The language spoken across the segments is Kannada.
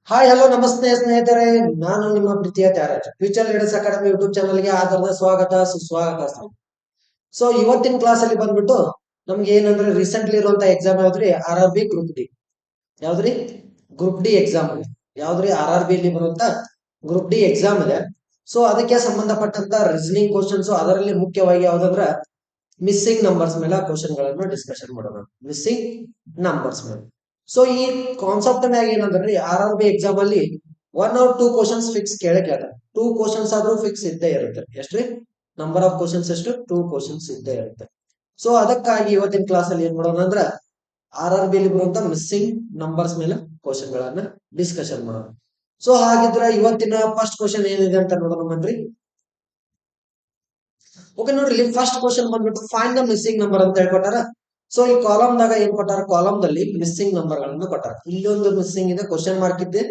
ಹಾಯ್ ಹಲೋ ನಮಸ್ತೆ ಸ್ನೇಹಿತರೆ. ನಾನು ನಿಮ್ಮ ಪ್ರೀತಿಯ Thyagaraj. Future leaders academy YouTube ಚಾನಲ್ಗೆ ಆಧಾರದ ಸ್ವಾಗತ ಸುಸ್ವಾಗತ. ಸೊ ಇವತ್ತಿನ ಕ್ಲಾಸ್ ಅಲ್ಲಿ ಬಂದ್ಬಿಟ್ಟು ನಮ್ಗೆ ಏನಂದ್ರೆ ರೀಸೆಂಟ್ಲಿ ಇರುವಂತ ಎಕ್ಸಾಮ್ ಯಾವ್ದ್ರಿ? RRB group D. ಯಾವ್ದ್ರಿ? Group D exam. ಯಾವ್ದ್ರಿ? RRB ಅಲ್ಲಿ ಬರುವಂತ ಗ್ರೂಪ್ ಡಿ ಎಕ್ಸಾಮ್ ಇದೆ. ಸೊ ಅದಕ್ಕೆ ಸಂಬಂಧಪಟ್ಟಂತ ರೀಸನಿಂಗ್ ಕ್ವಶನ್ಸ್, ಅದರಲ್ಲಿ ಮುಖ್ಯವಾಗಿ ಯಾವ್ದಂದ್ರ ಮಿಸ್ಸಿಂಗ್ ನಂಬರ್ಸ್ ಮೇಲೆ ಕ್ವಶನ್ ಗಳನ್ನ ಡಿಸ್ಕಷನ್ ಮಾಡೋಣ. ಮಿಸ್ಸಿಂಗ್ ನಂಬರ್ಸ್ ಮೇಲೆ. ಸೊ ಈ ಕಾನ್ಸೆಪ್ಟ್ ಮ್ಯಾಗ ಏನಂದ್ರಿ, RRB ಎಕ್ಸಾಮ್ ಅಲ್ಲಿ 1 or 2 ಕ್ವಶನ್ಸ್ ಫಿಕ್ಸ್ ಕೇಳ್ತಾರೆ. 2 ಕ್ವಶನ್ಸ್ ಆದ್ರೂ ಫಿಕ್ಸ್ ಇದ್ದೇ ಇರುತ್ತೆ. ಎಷ್ಟ್ರಿ? ನಂಬರ್ ಆಫ್ ಕ್ವಶನ್ಸ್ ಎಷ್ಟು? 2 ಕ್ವಶನ್ಸ್ ಇದ್ದೇ ಇರುತ್ತೆ. ಸೊ ಅದಕ್ಕಾಗಿ ಇವತ್ತಿನ ಕ್ಲಾಸ್ ಅಲ್ಲಿ ಏನ್ ಮಾಡೋಣ ಅಂದ್ರ RRB ಅಲ್ಲಿ ಬರುವಂತ ಮಿಸ್ಸಿಂಗ್ ನಂಬರ್ಸ್ ಮೇಲೆ ಕ್ವಶನ್ ಗಳನ್ನ ಡಿಸ್ಕಷನ್ ಮಾಡೋಣ. ಸೊ ಹಾಗಿದ್ರೆ ಇವತ್ತಿನ ಫಸ್ಟ್ ಕ್ವಶನ್ ಏನಿದೆ ಅಂತ ನೋಡೋಣ ಬನ್ರಿ. ಓಕೆ ನೋಡ್ರಿ, ಇಲ್ಲಿ ಫಸ್ಟ್ ಕ್ವಶನ್ ಬಂದ್ಬಿಟ್ಟು ಫೈಂಡ್ ದ ಮಿಸ್ಸಿಂಗ್ ನಂಬರ್ ಅಂತ ಹೇಳ್ಕೊಟ್ಟಾರ. ಸೊ ಈ ಕಾಲಮ್ ದಾಗ ಏನ್ ಕೊಟ್ಟಾರ? ಕಾಲಮ್ ದಲ್ಲಿ ಮಿಸ್ಸಿಂಗ್ ನಂಬರ್ ಗಳನ್ನ ಕೊಟ್ಟಾರ. ಇಲ್ಲೊಂದು ಮಿಸ್ಸಿಂಗ್ ಇದೆ, ಕ್ವಶನ್ ಮಾರ್ಕ್ ಇದೆ,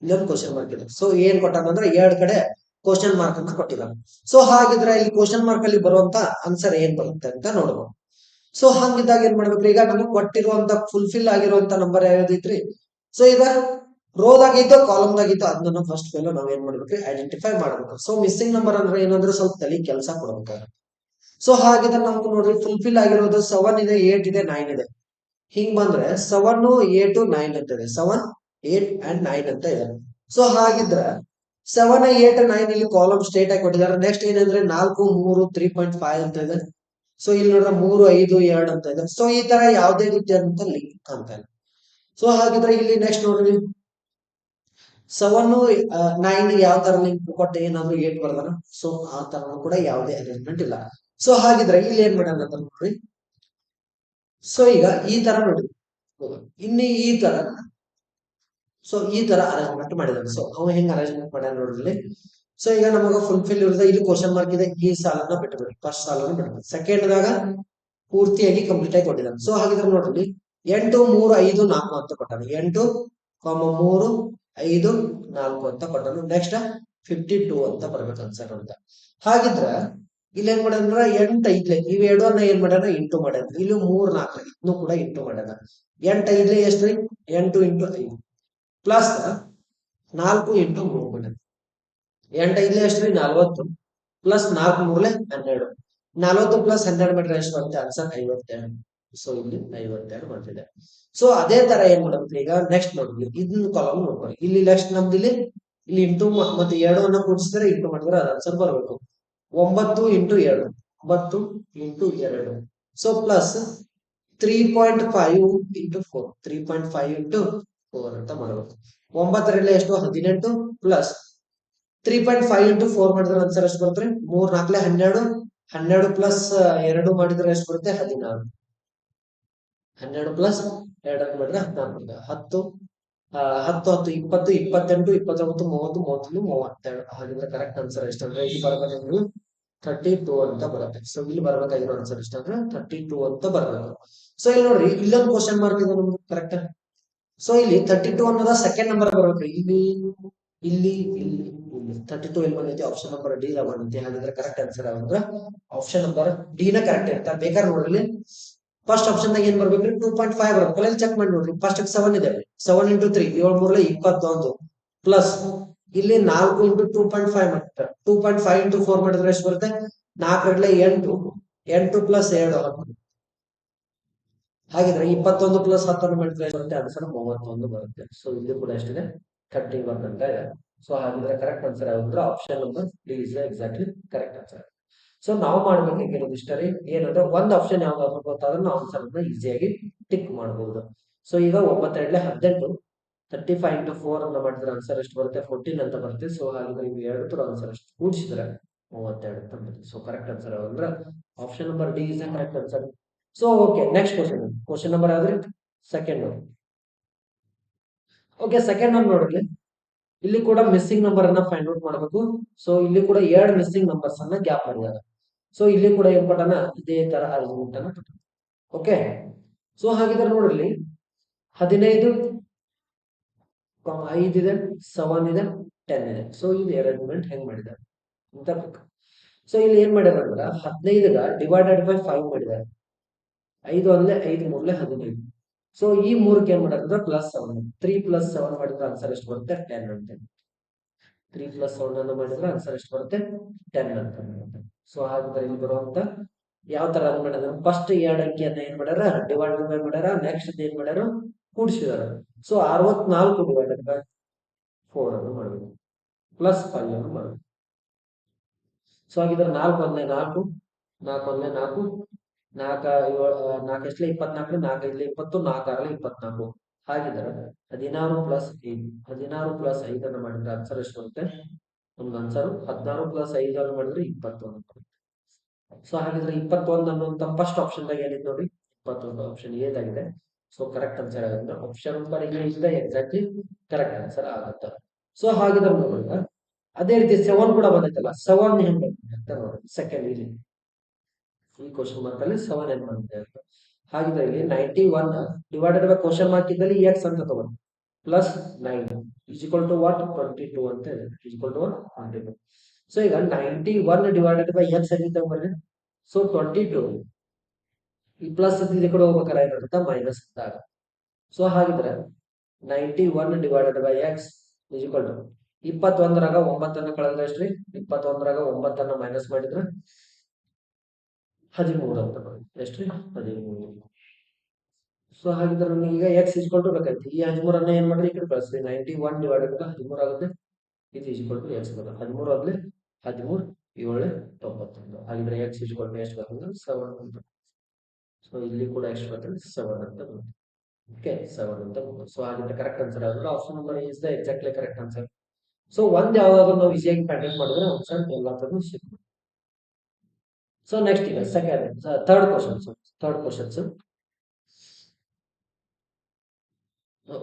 ಇಲ್ಲೊಂದು ಕ್ವಶನ್ ಮಾರ್ಕ್ ಇದೆ. ಸೊ ಏನ್ ಕೊಟ್ಟಾರ ಅಂದ್ರೆ ಎರಡ್ ಕಡೆ ಕ್ವಶನ್ ಮಾರ್ಕ್ ಅನ್ನ ಕೊಟ್ಟಿದ್ದಾರೆ. ಸೊ ಹಾಗಿದ್ರೆ ಇಲ್ಲಿ ಕ್ವಶನ್ ಮಾರ್ಕ್ ಅಲ್ಲಿ ಬರುವಂತ ಆನ್ಸರ್ ಏನ್ ಬರುತ್ತೆ ಅಂತ ನೋಡಬಹುದು. ಸೊ ಹಂಗಿದ್ದಾಗ ಏನ್ ಮಾಡ್ಬೇಕ್ರಿ? ಈಗ ನಮಗೆ ಕೊಟ್ಟಿರುವಂತ ಫುಲ್ಫಿಲ್ ಆಗಿರುವಂತ ನಂಬರ್ ಯಾವ್ದೈತ್ರಿ? ಸೊ ಈಗ ರೋದಾಗಿದ್ದು ಕಾಲಮ್ದಾಗಿದ್ದು ಅದನ್ನ ಫಸ್ಟ್ ನಾವ್ ಏನ್ ಮಾಡ್ಬೇಕ್ರಿ? ಐಡೆಂಟಿಫೈ ಮಾಡ್ಬೇಕು. ಸೊ ಮಿಸ್ಸಿಂಗ್ ನಂಬರ್ ಅಂದ್ರೆ ಏನಂದ್ರೆ ಸ್ವಲ್ಪ ತಲೆ ಕೆಲಸ ಕೊಡ್ಬೇಕಾದ್ರೆ. ಸೊ ಹಾಗಿದ್ರೆ ನಮ್ಗೆ ನೋಡ್ರಿ, ಫುಲ್ಫಿಲ್ ಆಗಿರೋದು 7 ಇದೆ, 8 ಇದೆ, 9 ಇದೆ. ಹಿಂಗ್ ಬಂದ್ರೆ 7, 8, 9 ಅಂತ ಇದೆ. 7, 8 ಅಂಡ್ 9 ಅಂತ ಇದೆ. ಸೊ ಹಾಗಿದ್ರೆ 7, 8, 9 ಇಲ್ಲಿ ಕಾಲಮ್ ಸ್ಟೇಟ್ ಆಗಿ ಕೊಟ್ಟಿದ್ದಾರೆ. ನೆಕ್ಸ್ಟ್ ಏನಂದ್ರೆ 4, 3, 3.5 ಅಂತ ಇದೆ. ಸೊ ಇಲ್ಲಿ ನೋಡ್ರೆ 3, 5, 2 ಅಂತ ಇದೆ. ಸೊ ಈ ತರ ಯಾವುದೇ ರೀತಿಯಾದಂತ ಲಿಂಕ್ ಅಂತ ಇಲ್ಲ. ಸೊ ಹಾಗಿದ್ರೆ ಇಲ್ಲಿ ನೆಕ್ಸ್ಟ್ ನೋಡ್ರಿ, 7, 9 ಯಾವ ತರ ಲಿಂಕ್ ಕೊಟ್ಟು ಏನಾದ್ರು 8 ಬರ್ದಾರ? ಸೊ ಆ ತರ ಕೂಡ ಯಾವುದೇ ಅರೇಂಜ್ಮೆಂಟ್ ಇಲ್ಲ. ಸೊ ಹಾಗಿದ್ರೆ ಇಲ್ಲಿ ಏನ್ ಮಾಡೋಣ ಅಂತ ನೋಡ್ರಿ. ಸೊ ಈಗ ಈ ತರ ನೋಡಿ, ಇನ್ನು ಈ ತರ, ಸೊ ಈ ತರ ಅರೇಂಜ್ಮೆಂಟ್ ಮಾಡಿದಾನೆ. ಸೊ ಅವ ಹೆಂಗ್ ಅರೇಂಜ್ಮೆಂಟ್ ಮಾಡ್ಯಾನ ನೋಡ್ರಿ. ಸೊ ಈಗ ನಮಗ ಫುಲ್ಫಿಲ್ ಇರುತ್ತೆ, ಇಲ್ಲಿ ಕ್ವಶನ್ ಮಾರ್ಕ್ ಇದೆ, ಈ ಸಾಲನ್ನ ಬಿಟ್ಬಿಡಿ, ಫಸ್ಟ್ ಸಾಲನ್ನ ಬಿಟ್ಬಿಡಿ. ಸೆಕೆಂಡ್ ದಾಗ ಪೂರ್ತಿಯಾಗಿ ಕಂಪ್ಲೀಟ್ ಆಗಿ ಕೊಟ್ಟಿದ್ದಾನೆ. ಸೊ ಹಾಗಿದ್ರೆ ನೋಡ್ರಿ, 8, 3, 5, 4 ಅಂತ ಕೊಟ್ಟಾನೆ. 8, 3, 5, 4 ಅಂತ ಕೊಟ್ಟನು. ನೆಕ್ಸ್ಟ್ 52 ಅಂತ ಬರ್ಬೇಕು ಆನ್ಸರ್ ಅಂತ. ಹಾಗಿದ್ರ ಇಲ್ಲಿ ಏನ್ ಮಾಡ್ಯಾನ? 8, 5 ಇವ್ ಎರಡನ್ನ ಏನ್ ಮಾಡ್ಯಾನ? ಇಂಟು ಮಾಡ್ಯಾನ. ಇಲ್ಲಿ 3, 4 ಇದನ್ನು ಕೂಡ ಇಂಟು ಮಾಡ್ಯಾನ. 8, 5 ಎಷ್ಟ್ರಿ? 8 ಇಂಟು 5 ಪ್ಲಸ್ 4 ಇಂಟು 3 ಮಾಡ್ಯಾನ. 8, 5 ಎಷ್ಟ್ರಿ? 40 ಪ್ಲಸ್ 4, 3 12. 40 ಪ್ಲಸ್ 12 ಮಾಡಿದ್ರೆ ಎಷ್ಟು ಬರುತ್ತೆ? ಆನ್ಸರ್ 52. ಸೊ ಇಲ್ಲಿ 52 ಬರ್ತಿದೆ. ಸೊ ಅದೇ ತರ ಏನ್ ಮಾಡುತ್ತೆ ಈಗ? ನೆಕ್ಸ್ಟ್ ನೋಡ್ರಿ, ಇದನ್ನ ಕಾಲಮ್ ನೋಡ್ಕೊಳ್ಳಿ. ಇಲ್ಲಿ ನೆಕ್ಸ್ಟ್ ನಮ್ದು ಇಲ್ಲಿ ಇಂಟು ಮತ್ತೆ 2 ಕೂಡಿಸಿದ್ರೆ ಇಂಟು ಮಾಡಿದ್ರೆ ಅದು ಆನ್ಸರ್ ಬರಬೇಕು. 9 into 2, 9 into 2. So plus 3.5 into 4, 3.5 into 4 ಅಂತ ಮಾಡಬೇಕು. 9 ಎಷ್ಟು? 18 ಪ್ಲಸ್ 3.5 ಇಂಟು 4 ಮಾಡಿದ್ರೆ ಆನ್ಸರ್ ಎಷ್ಟು ಬರುತ್ತೆ? 3, 4, 12. 12 ಪ್ಲಸ್ 2 ಮಾಡಿದ್ರೆ ಎಷ್ಟು ಬರುತ್ತೆ? 16. 12 ಪ್ಲಸ್ 2 ಮಾಡಿದ್ರೆ 14. 10, 10, 10, 20, 28, 29, 30, 31, 32. ಹಾಗಿದ್ರೆ ಕರೆಕ್ಟ್ ಆನ್ಸರ್ ಎಷ್ಟಂದ್ರೆ ಇಲ್ಲಿ ಬರ್ಬೇಕಾಗಿರೋ 32 ಅಂತ ಬರುತ್ತೆ. ಸೊ ಇಲ್ಲಿ ಬರ್ಬೇಕಾಗಿರೋ ಆನ್ಸರ್ ಎಷ್ಟಂದ್ರೆ 32 ಅಂತ ಬರಬೇಕು. ಸೊ ಇಲ್ಲಿ ನೋಡ್ರಿ, ಇಲ್ಲೊಂದು ಕ್ವಶನ್ ಮಾರ್ಕ್ ಇದೆ ನಮ್ಗೆ, ಕರೆಕ್ಟ್. ಸೊ ಇಲ್ಲಿ 32 ಅನ್ನೋದ ಸೆಕೆಂಡ್ ನಂಬರ್ ಬರ್ಬೇಕು. ಇಲ್ಲಿ ಇಲ್ಲಿ ಇಲ್ಲಿ ಇಲ್ಲಿ 32 ಎಲ್ಲಿ ಬಂದೈತಿ? ಆಪ್ಷನ್ ನಂಬರ್ ಡಿ ದಾಗ ಬಂದೈತಿ. ಹಾಗಿದ್ರೆ ಕರೆಕ್ಟ್ ಆನ್ಸರ್ ಯಾವಂದ್ರ ಆಪ್ಷನ್ ನಂಬರ್ ಡಿ ನ ಕರೆಕ್ಟ್ ಇರ್ತಾರೆ. ಬೇಕಾದ್ರೆ ನೋಡ್ರಿ, ಫಸ್ಟ್ ಆಪ್ಷನ್ ದಾಗ ಏನ್ ಬರ್ಬೇಕ್ರಿ? 2.5 ಬರ್ಬೇಕು. ಅಲ್ಲಿ ಚೆಕ್ ಮಾಡಿ ನೋಡ್ರಿ, ಫಸ್ಟ್ 7 ಇದೆ. 7 ಇಂಟು 3, 7 3 21 ಪ್ಲಸ್ ಇಲ್ಲಿ 4 ಇಂಟು 2.5 ಮಾಡ್ತಾರೆ. 2.5 ಇಂಟು 4 ಮಾಡಿದ್ರೆ ಎಷ್ಟು ಬರುತ್ತೆ? 4 8, 8 ಪ್ಲಸ್ 2 10. ಹಾಗಿದ್ರೆ 21 ಪ್ಲಸ್ 10 ಮಾಡಿದ್ರೆ ಎಷ್ಟು ಬರುತ್ತೆ? ಆನ್ಸರ್ 31 ಬರುತ್ತೆ. ಸೊ ಇಲ್ಲಿ ಕೂಡ ಎಷ್ಟಿದೆ? 31 ಅಂತ ಇದೆ. ಸೊ ಹಾಗಿದ್ರೆ ಕರೆಕ್ಟ್ ಆನ್ಸರ್ ಯಾವ್ದಂದ್ರೆ option number D is exactly correct answer. So ನಾವು ಮಾಡ್ಬೇಕಾಗಿರೋದು ಇಷ್ಟರಿ, ಏನಂದ್ರೆ ಒಂದ್ ಆಪ್ಷನ್ ಯಾವ್ದಾದ್ರು ಗೊತ್ತಾದ್ರೆ ನಾವು ಆನ್ಸರ್ ಅನ್ನ ಈಸಿಯಾಗಿ ಟಿಕ್ ಮಾಡಬಹುದು. ಸೊ ಈಗ 9 18, 35 ಇಂಟು 4 ಅನ್ನ ಮಾಡಿದ್ರೆ ಆನ್ಸರ್ ಎಷ್ಟು ಬರುತ್ತೆ? 14 ಅಂತ ಬರುತ್ತೆ. ಸೊ ಹಾಗಿದ್ರೆ ಇವು ಎರಡು ಆನ್ಸರ್ ಅಷ್ಟು ಕೂಡಿಸಿದ್ರೆ 32 ಅಂತ ಬರುತ್ತೆ. ಸೊ ಕರೆಕ್ಟ್ ಆನ್ಸರ್ ಯಾವಂದ್ರೆ option number D is correct answer. So okay, next question number ಯಾವ್ದ್ರಿ? ಸೆಕೆಂಡ್. ಓಕೆ, ಸೆಕೆಂಡ್ ಒನ್ ನೋಡ್ರಿ, ಇಲ್ಲಿ ಕೂಡ ಮಿಸ್ಸಿಂಗ್ ನಂಬರ್ ಅನ್ನ ಫೈಂಡ್ ಔಟ್ ಮಾಡಬೇಕು. ಸೊ ಇಲ್ಲಿ ಕೂಡ 2 ಮಿಸ್ಸಿಂಗ್ ನಂಬರ್ಸ್ ಅನ್ನ ಗ್ಯಾಪ್ ಮಾಡಿದ್ದಾರೆ. ಸೊ ಇಲ್ಲಿ ಕೂಡ ಏನ್ ಕೊಟ್ಟಾನ? ಇದೇ ತರ ಅರೇಂಜ್ಮೆಂಟ್ ಅನ್ನ ಕೊಟ್ಟಾನ. ಓಕೆ, ಸೊ ಹಾಗಿದ್ರೆ ನೋಡ್ರಿ, 15, 5 ಇದೆ, 7 ಇದೆ, 10 ಇದೆ. ಸೊ ಇಲ್ಲಿ ಅರೇಂಜ್ಮೆಂಟ್ ಹೆಂಗ್ ಮಾಡಿದ್ದಾರೆ ಅಂತ ಬೇಕು. ಸೊ ಇಲ್ಲಿ ಏನ್ ಮಾಡ್ಯಾರ ಅಂದ್ರ 15 ಡಿವೈಡೆಡ್ ಬೈ 5 ಮಾಡಿದ್ದಾರೆ. 5 1 5 3 15. ಸೊ ಈ ಮೂರಕ್ಕೆ ಏನ್ ಮಾಡಿದ್ರೆ +7 3 + 7 ಮಾಡಿದ್ರೆ ಆನ್ಸರ್ ಎಷ್ಟು ಬರುತ್ತೆ 10 ಅಂತ 3 + 7 ಅನ್ನು ಮಾಡಿದ್ರೆ ಆನ್ಸರ್ ಎಷ್ಟು ಬರುತ್ತೆ 10 ಅಂತ ಬರುತ್ತೆ. ಸೊ ಹಾಗಿದ್ರೆ ಇಲ್ಲಿ ಬರುವಂತ ಯಾವ ತರ ರನ್ ಮಾಡಿದ್ರೆ ಫಸ್ಟ್ 2 ಅಂಕಿಯನ್ನ ಏನ್ ಮಾಡ್ಯಾರ ಡಿವೈಡ್ ಬೈ ಮಾಡ್ಯಾರ, ನೆಕ್ಸ್ಟ್ ಏನ್ ಮಾಡ್ಯಾರ ಕೂಡಿಸಿದಾರ. ಸೊ 64 ಡಿವೈಡೆಡ್ ಬೈ 4 ಅನ್ನು ಮಾಡಬೇಕು +5 ಅನ್ನು ಮಾಡಬೇಕು. ಸೊ ಹಾಗಿದ್ರೆ 4 ಒಂದ್ಲೆ 4 4 ಒಂದ್ಲೆ 4 4 ಎಷ್ಟಲೆ 24 4 ಐದ್ಲೆ 20 4 6ಲೆ 24 ಹಾಗಿದ್ರೆ 16 + 5 16 + 5 ಅನ್ನು ಮಾಡಿದ್ರೆ ಆನ್ಸರ್ ಎಷ್ಟು ಬರುತ್ತೆ ನಮ್ದು ಆನ್ಸರ್ 16 + 5 ಅನ್ನು ಮಾಡಿದ್ರೆ 21. ಸೊ ಹಾಗಿದ್ರೆ 21 ಅನ್ನುವಂತ ಫಸ್ಟ್ ಆಪ್ಷನ್ ದಾಗ ಏನಿದೆ ನೋಡಿ 21 ಆಪ್ಷನ್ ಏದಾಗಿದೆ. ಸೊ ಕರೆಕ್ಟ್ ಆನ್ಸರ್ ಆಗುತ್ತೆ option number A is the exactly correct answer ಆಗುತ್ತೆ. ಸೊ ಹಾಗಿದ್ರೆ ನೋಡಿದ್ರೆ ಅದೇ ರೀತಿ 7 ಕೂಡ ಬಂದೈತಲ್ಲ 7 ಹೆಂಗ್ ಅಂತ ನೋಡಿ ಸೆಕೆಂಡ್ ಇಲ್ಲಿ ಈ ಕ್ವಶನ್ ಮಾರ್ಕ್ ಅಲ್ಲಿ 7 ಏನ್ ಬಂದಿದೆ ಅಂತ. ಹಾಗಿದ್ರೆ ಇಲ್ಲಿ 91 ಡಿವೈಡೆಡ್ ಬೈ ಕ್ವಶನ್ ಮಾರ್ಕ್ ಇದ್ದಲ್ಲಿ x ಅಂತ ತಗೊಂಡು +9 is equal to what 22 ಅಂತ ಇದೆ is equal to what 22. So ಈಗ 91 ಡಿವೈಡೆಡ್ ಬೈ x ಏನಿದೆ ಬರ್ರಿ. ಸೊ 22 ಈ ಪ್ಲಸ್ ಈ ಕಡೆ ಹೋಗ್ಬೇಕಾದ್ರೆ ಏನಾಗುತ್ತೆ ಮೈನಸ್ ಅಂತ. ಸೊ ಹಾಗಿದ್ರೆ 91 divided by x is equal to 21ರಾಗ 9 ಕಳೆದ್ರೆ ಎಷ್ಟ್ರಿ 21ರಾಗ 9 ಮೈನಸ್ ಮಾಡಿದ್ರೆ 13 ಅಂತ ಬರುತ್ತೆ ಎಷ್ಟ್ರಿ 13. ಸೊ ಹಾಗಿದ್ರೆ ನಮಗೆ ಈಗ x is equal to ಬೇಕಾಯ್ತು ಈ 13 ಏನ್ ಮಾಡ್ರಿ ಈ ಕಡೆ ಕಳಿಸ್ರಿ 91 ಡಿವೈಡೆಡ್ ಬೈ 13 ಆಗುತ್ತೆ ಇದು is equal to x ಬರುತ್ತೆ 13 ಆದ್ಲೆ 13 7 91 ಹಾಗಿದ್ರೆ x is equal to ಎಷ್ಟು ಬರ್ತದೆ 7 ಅಂತ. ಸೊ ಇಲ್ಲಿ ಕೂಡ ಎಷ್ಟು ಬರ್ತದೆ 7 ಅಂತ ಬರುತ್ತೆ. ಓಕೆ 7 ಅಂತ ಬರುತ್ತೆ. ಸೊ ಹಾಗಿದ್ರೆ ಕರೆಕ್ಟ್ ಆನ್ಸರ್ ಆದ್ರೆ option number is the exactly correct answer. So ಒಂದ್ ಯಾವ್ದಾದ್ರು ನಾವು ಈಸಿಯಾಗಿ ಪ್ಯಾಟರ್ನ್ ಮಾಡಿದ್ರೆ ಆನ್ಸರ್ ಎಲ್ಲಾದ್ರೂ ಸಿಗುತ್ತೆ. ಸೊ ನೆಕ್ಸ್ಟ್ ಈಗ second third questions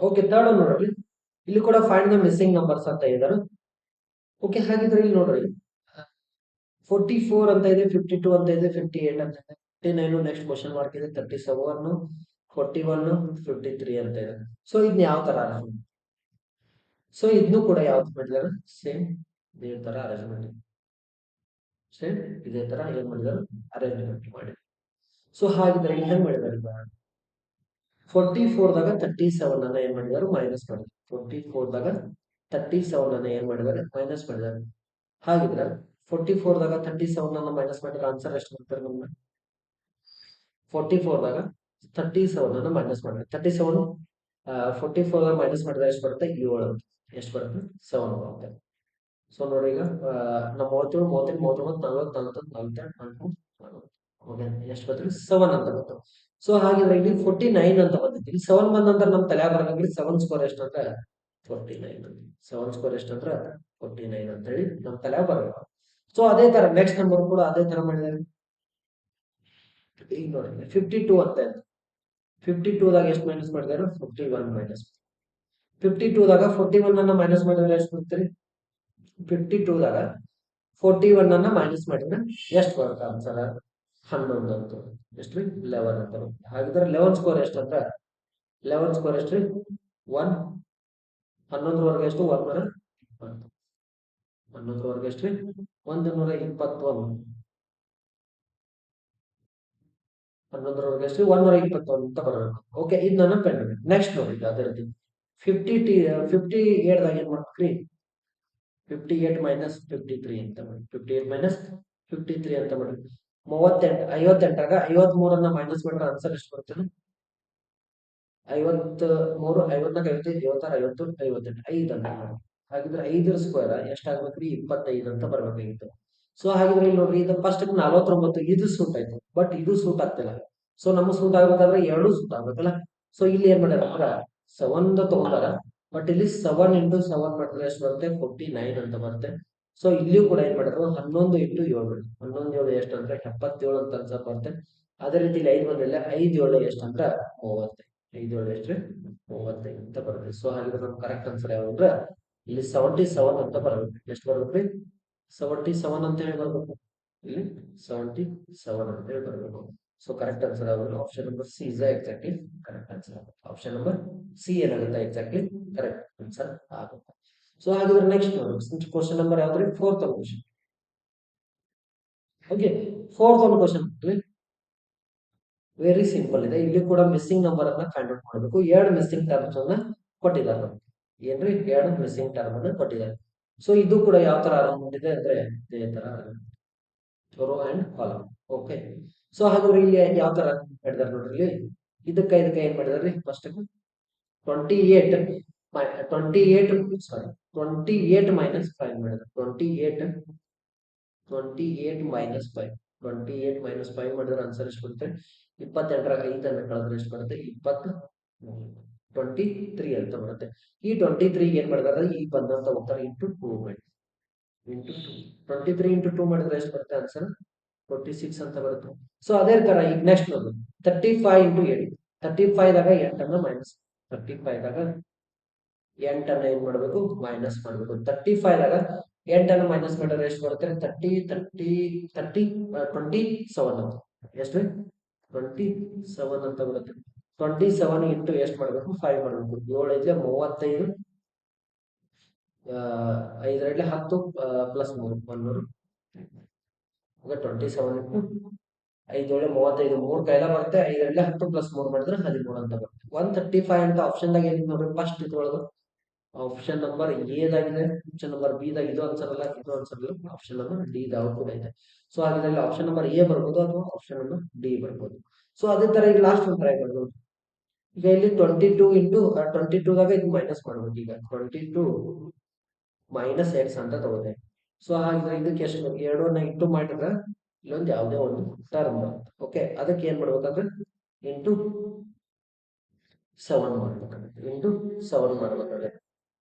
okay third ನೋಡ್ರಿ ಇಲ್ಲಿ ಕೂಡ ಫೈಂಡ್ ದ ಮಿಸ್ಸಿಂಗ್ ನಂಬರ್ಸ್ ಅಂತ ಇದ್ದಾರೆ. ಓಕೆ ಹಾಗಿದ್ರೆ ಇಲ್ಲಿ ನೋಡ್ರಿ 44 ಅಂತ ಇದೆ 52 ಅಂತ ಇದೆ 58 ಅಂತ ಇದೆ 59 ನೆಕ್ಸ್ಟ್ ಕ್ವಶನ್ ಮಾರ್ಕ್ ಇದೆ 37 41 53 ಅಂತ ಇದೆ. ಸೊ ಇದನ್ನ ಯಾವ ತರ ಸೊ ಇದನ್ನು ಕೂಡ ಯಾವ್ದು ಮಾಡಿದಾರೆ ಸೇಮ್ ಇದೇ ತರ ಅರೇಂಜ್ಮೆಂಟ್ ಸೇಮ್ ಇದೇ ತರ ಏನ್ ಮಾಡಿದಾರೆ ಅರೇಂಜ್ಮೆಂಟ್ ಮಾಡಿ. ಸೊ ಹಾಗಿದ್ರೆ ಇಲ್ಲಿ ಹೆಂಗ್ ಮಾಡಿದಾರೆ 44 ದಾಗ 37 ಅನ್ನ ಏನ್ ಮಾಡಿದಾರೆ ಮೈನಸ್ ಮಾಡಿದ್ರು 44 ದಾಗ 37 ಅನ್ನ ಏನ್ ಮಾಡಿದಾರೆ ಮೈನಸ್ ಮಾಡಿದಾರೆ. ಹಾಗಿದ್ರೆ 44 ದಾಗ 37 ಅನ್ನ ಮೈನಸ್ ಮಾಡಿದ್ರೆ ಆನ್ಸರ್ ಎಷ್ಟು ಬರ್ತಾರೆ ನಮ್ಗೆ 44 ದಾಗ 37 ಅನ್ನ ಮೈನಸ್ ಮಾಡಿದ್ರೆ 37 44 ದಾಗ ಮೈನಸ್ ಮಾಡಿದ್ರೆ ಎಷ್ಟು ಬರುತ್ತೆ 7 ಎಷ್ಟು ಬರುತ್ತೆ 7 ಬರುತ್ತೆ. ಸೊ ನೋಡಿ ಈಗ ನಮ್ಮ 37 38 39 40 41 42 ಎಷ್ಟು ಬರ್ತದೆ 7 ಅಂತ ಬಂತು. ಸೊ ಹಾಗಿದ್ರೆ ಇಲ್ಲಿ 49 ಅಂತ ಬಂದಿತ್ತು ಇಲ್ಲಿ 7 ಬಂದ ನಂತರ ನಮ್ ತಲೆ ಬರಲಿ 7 ಸ್ಕೋರ್ ಎಷ್ಟು ಅಂತ 49 7 ಸ್ಕೋರ್ ಎಷ್ಟು ಅಂದ್ರೆ 49 ಅಂತ ಹೇಳಿ ನಮ್ ತಲೆ ಬರಬೇಕು. ಸೊ ಅದೇ ತರ ನೆಕ್ಸ್ಟ್ ನಂಬರ್ ಕೂಡ ಅದೇ ತರ ಮಾಡಿದ್ದಾರೆ ಈಗ ನೋಡಿ 52 ಅಂತ ಇದೆ 52 ದಾಗ ಎಷ್ಟು ಮೈನಸ್ ಮಾಡಿದಾರೆ 51 ಮೈನಸ್ 52 ದಾಗ 41 ಅನ್ನ ಮೈನಸ್ ಮಾಡಿದ್ರೆ ಎಷ್ಟು ಬರುತ್ತೆ 52 ದಾಗ 41 ಅನ್ನ ಮೈನಸ್ ಮಾಡಿದ್ರೆ ಎಷ್ಟು ಬರುತ್ತೆ ಆನ್ಸರ್ 11 ಅಂತ ಎಷ್ಟ್ರಿ 11 ಅಂತ ಬರುತ್ತೆ. ಹಾಗಿದ್ರೆ 11 ಸ್ಕೋರ್ ಎಷ್ಟು ಅಂತ 11 ಸ್ಕೋರ್ ಎಷ್ಟ್ರಿ 1 11ರವರೆಗೆ ಎಷ್ಟು 120 11ರವರೆಗೆ ಎಷ್ಟ್ರಿ 121 11ರವರೆಗೆ ಎಷ್ಟು 121 ಅಂತ ಬರಬೇಕು. ಓಕೆ ಇದು ನನ್ನ ಪೆನ್ ನೆಕ್ಸ್ಟ್ ನೋಡಿ ಅದೇ ರೀತಿ 58 ದಾಗ ಏನ್ ಮಾಡ್ಬೇಕ್ರಿ 58 ಮೈನಸ್ 53 ಅಂತ ಮಾಡಿ 58 ಮೈನಸ್ 53 ಅಂತ ಮಾಡಿ 38 58ರಾಗ 53 ಅನ್ನ ಮೈನಸ್ ಮಾಡಿದ್ರೆ ಆನ್ಸರ್ ಎಷ್ಟು ಬರ್ತದೆ 53 54 55 56 50 58 5 ಅಂತ ಮಾಡಿ. ಹಾಗಿದ್ರೆ 5 ಸ್ಕ್ವೇರ್ ಎಷ್ಟಾಗ್ಬೇಕ್ರಿ 25 ಅಂತ ಬರ್ಬೇಕಾಗಿತ್ತು. ಸೊ ಹಾಗಿದ್ರೆ ಇಲ್ಲಿ ನೋಡ್ರಿ ಇದು ಫಸ್ಟ್ 49 ಇದು ಸೂಟ್ ಆಯ್ತು ಬಟ್ ಇದು ಸೂಟ್ ಆಗ್ತಿಲ್ಲ. ಸೊ ನಮ್ಗೆ ಸೂಟ್ ಆಗ್ಬೇಕಾದ್ರೆ ಎರಡು ಸೂಟ್ ಆಗ್ಬೇಕಲ್ಲ. ಸೊ ಇಲ್ಲಿ ಏನ್ ಮಾಡ್ಯಾರ 7 ತಗೊಂಡಾರ ಬಟ್ ಇಲ್ಲಿ 7 ಇಂಟು 7 ಮಾಡಿದ್ರೆ ಎಷ್ಟು ಬರುತ್ತೆ 49 ಅಂತ ಬರುತ್ತೆ. ಸೊ ಇಲ್ಲಿಯೂ ಕೂಡ ಏನ್ ಮಾಡಿದ್ರು 11 ಇಂಟು 7 11 7 ಎಷ್ಟು ಅಂದ್ರೆ 77 ಅಂತ ಆನ್ಸರ್ ಬರುತ್ತೆ. ಅದೇ ರೀತಿ ಇಲ್ಲಿ 5 ಬಂದಿಲ್ಲ 5 7 ಎಷ್ಟು ಅಂದ್ರೆ 30 5 7 ಎಷ್ಟು 35 ಅಂತ ಬರುತ್ತೆ. ಸೊ ಹಾಗಿದ್ರೆ ನಮ್ ಕರೆಕ್ಟ್ ಆನ್ಸರ್ ಯಾವ್ದು ಅಂದ್ರೆ ಇಲ್ಲಿ 77 ಅಂತ ಬರಬೇಕು. ಎಷ್ಟು ಬರ್ಬೇಕ್ರಿ 77 ಅಂತ ಹೇಳಿ ಬರ್ಬೇಕು ಇಲ್ಲಿ 77 ಅಂತ ಹೇಳಿ ಬರ್ಬೇಕು. ಸೊ ಕರೆಕ್ಟ್ ಆನ್ಸರ್ ಆಗೋದು option number C is exactly correct answer option number C ಏನಾಗುತ್ತೆ ಎಕ್ಸಾಕ್ಟ್ಲಿ ಕರೆಕ್ಟ್ ಆನ್ಸರ್ ಆಗುತ್ತೆ. ಸೊ ಹಾಗಿದ್ರೆ ನೆಕ್ಸ್ಟ್ ನೋಡಿ ಕ್ವಶನ್ ನಂಬರ್ ಯಾವ್ದ್ರಿ 4th question. Okay 4th question very simple ಇದೆ. ಇಲ್ಲಿ ಕೂಡ ಮಿಸ್ಸಿಂಗ್ ನಂಬರ್ ಅನ್ನ ಫೈಂಡ್ ಔಟ್ ಮಾಡಬೇಕು. ಎರಡು ಮಿಸ್ಸಿಂಗ್ ಟರ್ಮ್ಸ್ ಅನ್ನ ಕೊಟ್ಟಿದ್ದಾರೆ ನಮ್ಗೆ. ಏನ್ರಿ, ಎರಡು ಮಿಸ್ಸಿಂಗ್ ಟರ್ಮ್ ಅನ್ನ ಕೊಟ್ಟಿದ್ದಾರೆ. ಸೊ ಇದು ಕೂಡ ಯಾವ ತರ ಅರೇಂಜ್ಮೆಂಟ್ ಇದೆ ಅಂದ್ರೆ ಇದೇ ತರ row and column. Okay. So ಹಾಗಾದ್ರೆ ಇಲ್ಲಿ ಯಾವ ತರ ಮಾಡಿದಾರೆ ನೋಡ್ರಿ. ಇಲ್ಲಿ ಇದಕ್ಕೆ ಏನ್ ಮಾಡಿದಾರೆ ಫಸ್ಟ್ 28 28 ಸಾರಿ 28 ಮೈನಸ್ 5 ಮಾಡಿದ್ರೆ 28 ಮೈನಸ್ 5 ಮಾಡಿದ್ರೆ ಆನ್ಸರ್ ಎಷ್ಟು ಬರುತ್ತೆ? 28ರಾಗ 5 ಕಳೆದ್ರೆ ಎಷ್ಟು ಬರುತ್ತೆ? 23 ಅಂತ ಬರುತ್ತೆ. ಈ 23 ಏನ್ ಮಾಡಿದಾರೆ? ಈ ಬಂದಂತ ಉತ್ತರ ಇಂಟು 2 ಮಾಡಿ, ಇಂಟು 23 ಇಂಟು 2 ಮಾಡಿದ್ರೆ ಎಷ್ಟು ಬರುತ್ತೆ ಆನ್ಸರ್? 46 ಅಂತ ಬರುತ್ತೆ. ಸೊ ಅದೇ ತರ ಈಗ ನೆಕ್ಸ್ಟ್ ನೋಡಿ 35 ಇಂಟು 8. 35 ದಾಗ 8 ಮೈನಸ್ 35 ದಾಗ 8 ಏನ್ ಮಾಡಬೇಕು? ಮೈನಸ್ ಮಾಡಬೇಕು. 35 ದಾಗ 8 ಮೈನಸ್ ಮಾಡಿದ್ರೆ ಎಷ್ಟು ಬರುತ್ತೆ? 27 ಅಂತ. ಎಷ್ಟು? 27 ಅಂತ ಬರುತ್ತೆ. 27 ಇಂಟು ಎಷ್ಟು ಮಾಡಬೇಕು? 5 ಮಾಡಬೇಕು. 7 ಐದ್ಲೆ 35, 5 10 ಪ್ಲಸ್ 3 100. 27 ಇಂಟು 5 35, 3 ಕೈಲ ಬರುತ್ತೆ. 5 10 ಪ್ಲಸ್ 3 ಮಾಡಿದ್ರೆ 13 ಅಂತ ಬರುತ್ತೆ. 135 ಅಂತ ಆಪ್ಷನ್ ದಾಗ ಏನ್ ನೋಡ್ರಿ ಫಸ್ಟ್ ಇದ್ರೊಳಗ ಆಪ್ಷನ್ ನಂಬರ್ ಎ ದಾಗಿದೆ, ಆಪ್ಷನ್ ನಂಬರ್ ಬಿ ದಾಗ ಇದು ಅನ್ಸರಲ್ಲ, ಇದು ಅನ್ಸರಲ್ಲ, ಆಪ್ಷನ್ ನಂಬರ್ ಡಿ ದಾಗ ಕೂಡ ಇದೆ. ಸೊ ಹಾಗಿದ್ರೆ ಆಪ್ಷನ್ ನಂಬರ್ ಎ ಬರ್ಬೋದು ಅಥವಾ ಆಪ್ಷನ್ ನಂಬರ್ ಡಿ ಬರ್ಬೋದು. ಸೊ ಅದೇ ತರ ಈಗ ಲಾಸ್ಟ್ ಒಂದು ಟ್ರೈ ಮಾಡ್ಬೋದು. ಈಗ ಇಲ್ಲಿ 22 ಇಂಟು 22 ದಾಗ ಇದು ಮೈನಸ್ ಮಾಡ್ಬೋದು. ಈಗ 22 ಮೈನಸ್ ಎಕ್ಸ್ ಅಂತ ತಗೋದೆ. ಸೊ ಹಾಗಿದ್ರೆ ಇದಕ್ಕೆ ಎಷ್ಟು? 2 ಇಂಟು ಮಾಡಿದ್ರೆ ಇಲ್ಲೊಂದು ಯಾವುದೇ ಒಂದು ಟರ್ಮ್ ಬರುತ್ತೆ. ಓಕೆ, ಅದಕ್ಕೆ ಏನ್ ಮಾಡ್ಬೇಕಂದ್ರೆ ಇಂಟು 7 ಮಾಡ್ಬೇಕಾಗುತ್ತೆ, ಇಂಟು 7 ಮಾಡ್ಬೇಕಾಗುತ್ತೆ.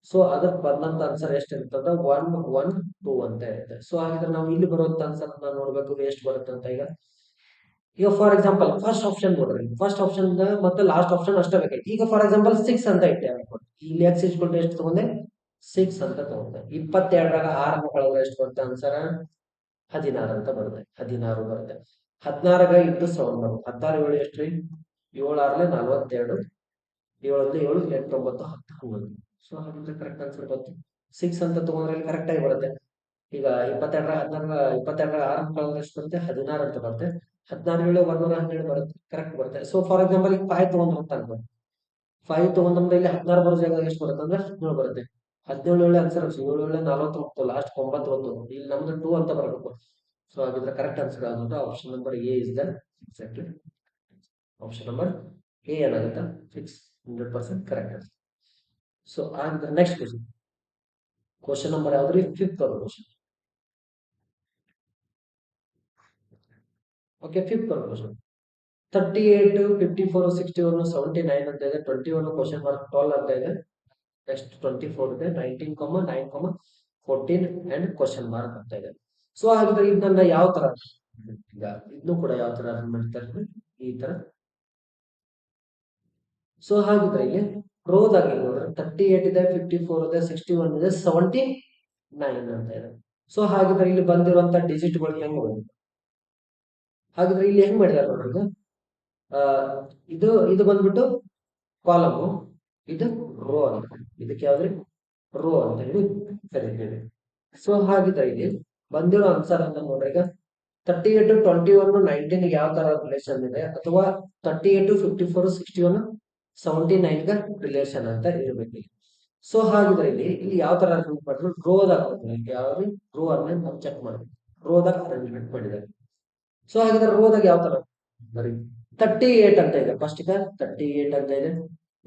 ಸೊ ಅದಕ್ಕೆ ಬಂದಂತ ಆನ್ಸರ್ ಎಷ್ಟು ಇರ್ತದ? 1 1 2 ಅಂತ ಇರುತ್ತೆ. ಸೊ ಹಾಗಿದ್ರೆ ನಾವು ಇಲ್ಲಿ ಬರುವಂತ ಆನ್ಸರ್ ನೋಡ್ಬೇಕು ಎಷ್ಟು ಬರುತ್ತೆ ಅಂತ. ಈಗ ಫಾರ್ ಎಕ್ಸಾಂಪಲ್ ಫಸ್ಟ್ ಆಪ್ಷನ್ ನೋಡ್ರಿ, ಫಸ್ಟ್ ಆಪ್ಷನ್ ಮತ್ತೆ ಲಾಸ್ಟ್ ಆಪ್ಷನ್ ಅಷ್ಟೇ ಬೇಕಾಯ್ತು. ಈಗ ಫಾರ್ ಎಕ್ಸಾಂಪಲ್ 6 ಅಂತ ಇಟ್ಟೆ ಅನ್ಕೊಂಡು, ಇಲ್ಲಿ ಎಕ್ಸ್ ಇಸ್ಕೊಂಡು ಎಷ್ಟು ತಗೊಂಡೆ? 6 ಅಂತ ತಗೊಂಡೆ. 22ರಾಗ 6 ಕಳೆದ್ರೆ ಎಷ್ಟು ಬರುತ್ತೆ ಆನ್ಸರ್? 16 ಅಂತ ಬರುತ್ತೆ. 16 ಬರುತ್ತೆ. 16ಗ ಇಂಟು 7 ಬರುತ್ತೆ. 16 7 ಎಷ್ಟು ರೀ? 7 6 42, 7 7 8 9 10 11. ಸೊ ಹಾಗಿದ್ರೆ ಕರೆಕ್ಟ್ ಆನ್ಸರ್ ಬಂತು. 6 ಅಂತ ತಗೊಂಡ್ರೆ ಕರೆಕ್ಟ್ ಆಗಿ ಬರುತ್ತೆ. ಈಗ 22ರ 6 ಕಳೆದ್ರೆ ಎಷ್ಟು ಬರುತ್ತೆ? 16 ಅಂತ ಬರುತ್ತೆ. 16 7 112 ಬರುತ್ತೆ, ಕರೆಕ್ಟ್ ಬರುತ್ತೆ. ಸೊ ಫಾರ್ ಎಕ್ಸಾಂಪಲ್ ಈಗ 5 ತಗೊಂಡ್ರು ಅಂತ ಅನ್ಕೊಂಡು, 5 ತಗೊಂಡ್ರೆ ಇಲ್ಲಿ 16 ಬರೋ ಜಾಗ ಎಷ್ಟು ಬರುತ್ತೆ ಅಂದ್ರೆ 17 ಬರುತ್ತೆ. 17 7 ಆನ್ಸರ್ 7 7 49, ಲಾಸ್ಟ್ 9 ಬಂತು. ಇಲ್ಲಿ ನಮ್ದು 2 ಅಂತ ಬರಬೇಕು. ಸೊ ಹಾಗಿದ್ರೆ ಕರೆಕ್ಟ್ ಆನ್ಸರ್ ಆಗುತ್ತೆ option number A is the exactly option number A ಏನಾಗುತ್ತೆ? Fix 100% correct. ಸೊ ಹಾಗಿದ್ರೆ ನೆಕ್ಸ್ಟ್ ಕ್ವಶನ್ ನಂಬರ್ ಯಾವ್ದ್ರಿ? 5th question. Okay, 5th question. 38 54 61 79 ಅಂತ ಇದೆ. 21 ಕ್ವಶನ್ ಮಾರ್ಕ್ 12 ಅಂತ ಇದೆ. ನೆಕ್ಸ್ಟ್ 24 ಇದೆ. 19 9 14 ಅಂಡ್ ಕ್ವಶನ್ ಮಾರ್ಕ್ ಅಂತ ಇದೆ. ಸೊ ಹಾಗಿದ್ರೆ ಇದನ್ನ ಯಾವ ತರ, ಈಗ ಇದನ್ನು ಕೂಡ ಯಾವ ತರ ಮಾಡ್ತಾರೆ ಈ ತರ. ಸೊ ಹಾಗಿದ್ರೆ ಇಲ್ಲಿ ರೋದಾಗ ನೋಡ್ರಿ 38 ಇದೆ, 54 ಇದೆ, 61 ಇದೆ, 79 ಅಂತ ಇದೆ. ಸೊ ಹಾಗಿದ್ರೆ ಇಲ್ಲಿ ಬಂದಿರುವಂತ ಡಿಜಿಟ್ ಗಳು ಹೆಂಗ್ ಬಂದಿದೆ? ಹಾಗಿದ್ರೆ ಇಲ್ಲಿ ಹೆಂಗ್ ಮಾಡಿದಾರೆ ನೋಡ್ರಿ. ಆ ಇದು ಬಂದ್ಬಿಟ್ಟು ಕಾಲಮ್, ಇದು ರೋ ಅಂತ. ಇದಕ್ಕೆ ಯಾವ್ದ್ರಿ? ರೋ ಅಂತ ಹೇಳಿ ಕರೀತೀವಿ. ಸೊ ಹಾಗಿದ್ರೆ ಇಲ್ಲಿ ಬಂದಿರೋ ಆನ್ಸರ್ ಅಂತ ನೋಡ್ರಿ. ಈಗ 38 21 19 ಯಾವ ತರ ರಿಲೇಷನ್ ಇದೆ, ಅಥವಾ 38 54 61 79 ರಿಲೇಷನ್ ಅಂತ ಇರಬೇಕು. ಸೊ ಹಾಗಿದ್ರೆ ಇಲ್ಲಿ ಯಾವ ತರ ಅರೇಂಜ್ ಮಾಡಿದ್ರು? ರೋದಾಗ ಯಾವ್ದು ರೋ ಅನ್ನ ನಾವು ಚೆಕ್ ಮಾಡ್ಬೇಕು. ರೋದಾಗ ಅರೇಂಜ್ಮೆಂಟ್ ಮಾಡಿದ್ದಾರೆ. ಸೊ ಹಾಗಿದ್ರೆ ರೋದಾಗ ಯಾವ ತರ ಬರೀ 38 ಅಂತ ಇದೆ. ಫಸ್ಟ್ ಈಗ 38 ಅಂತ ಇದೆ,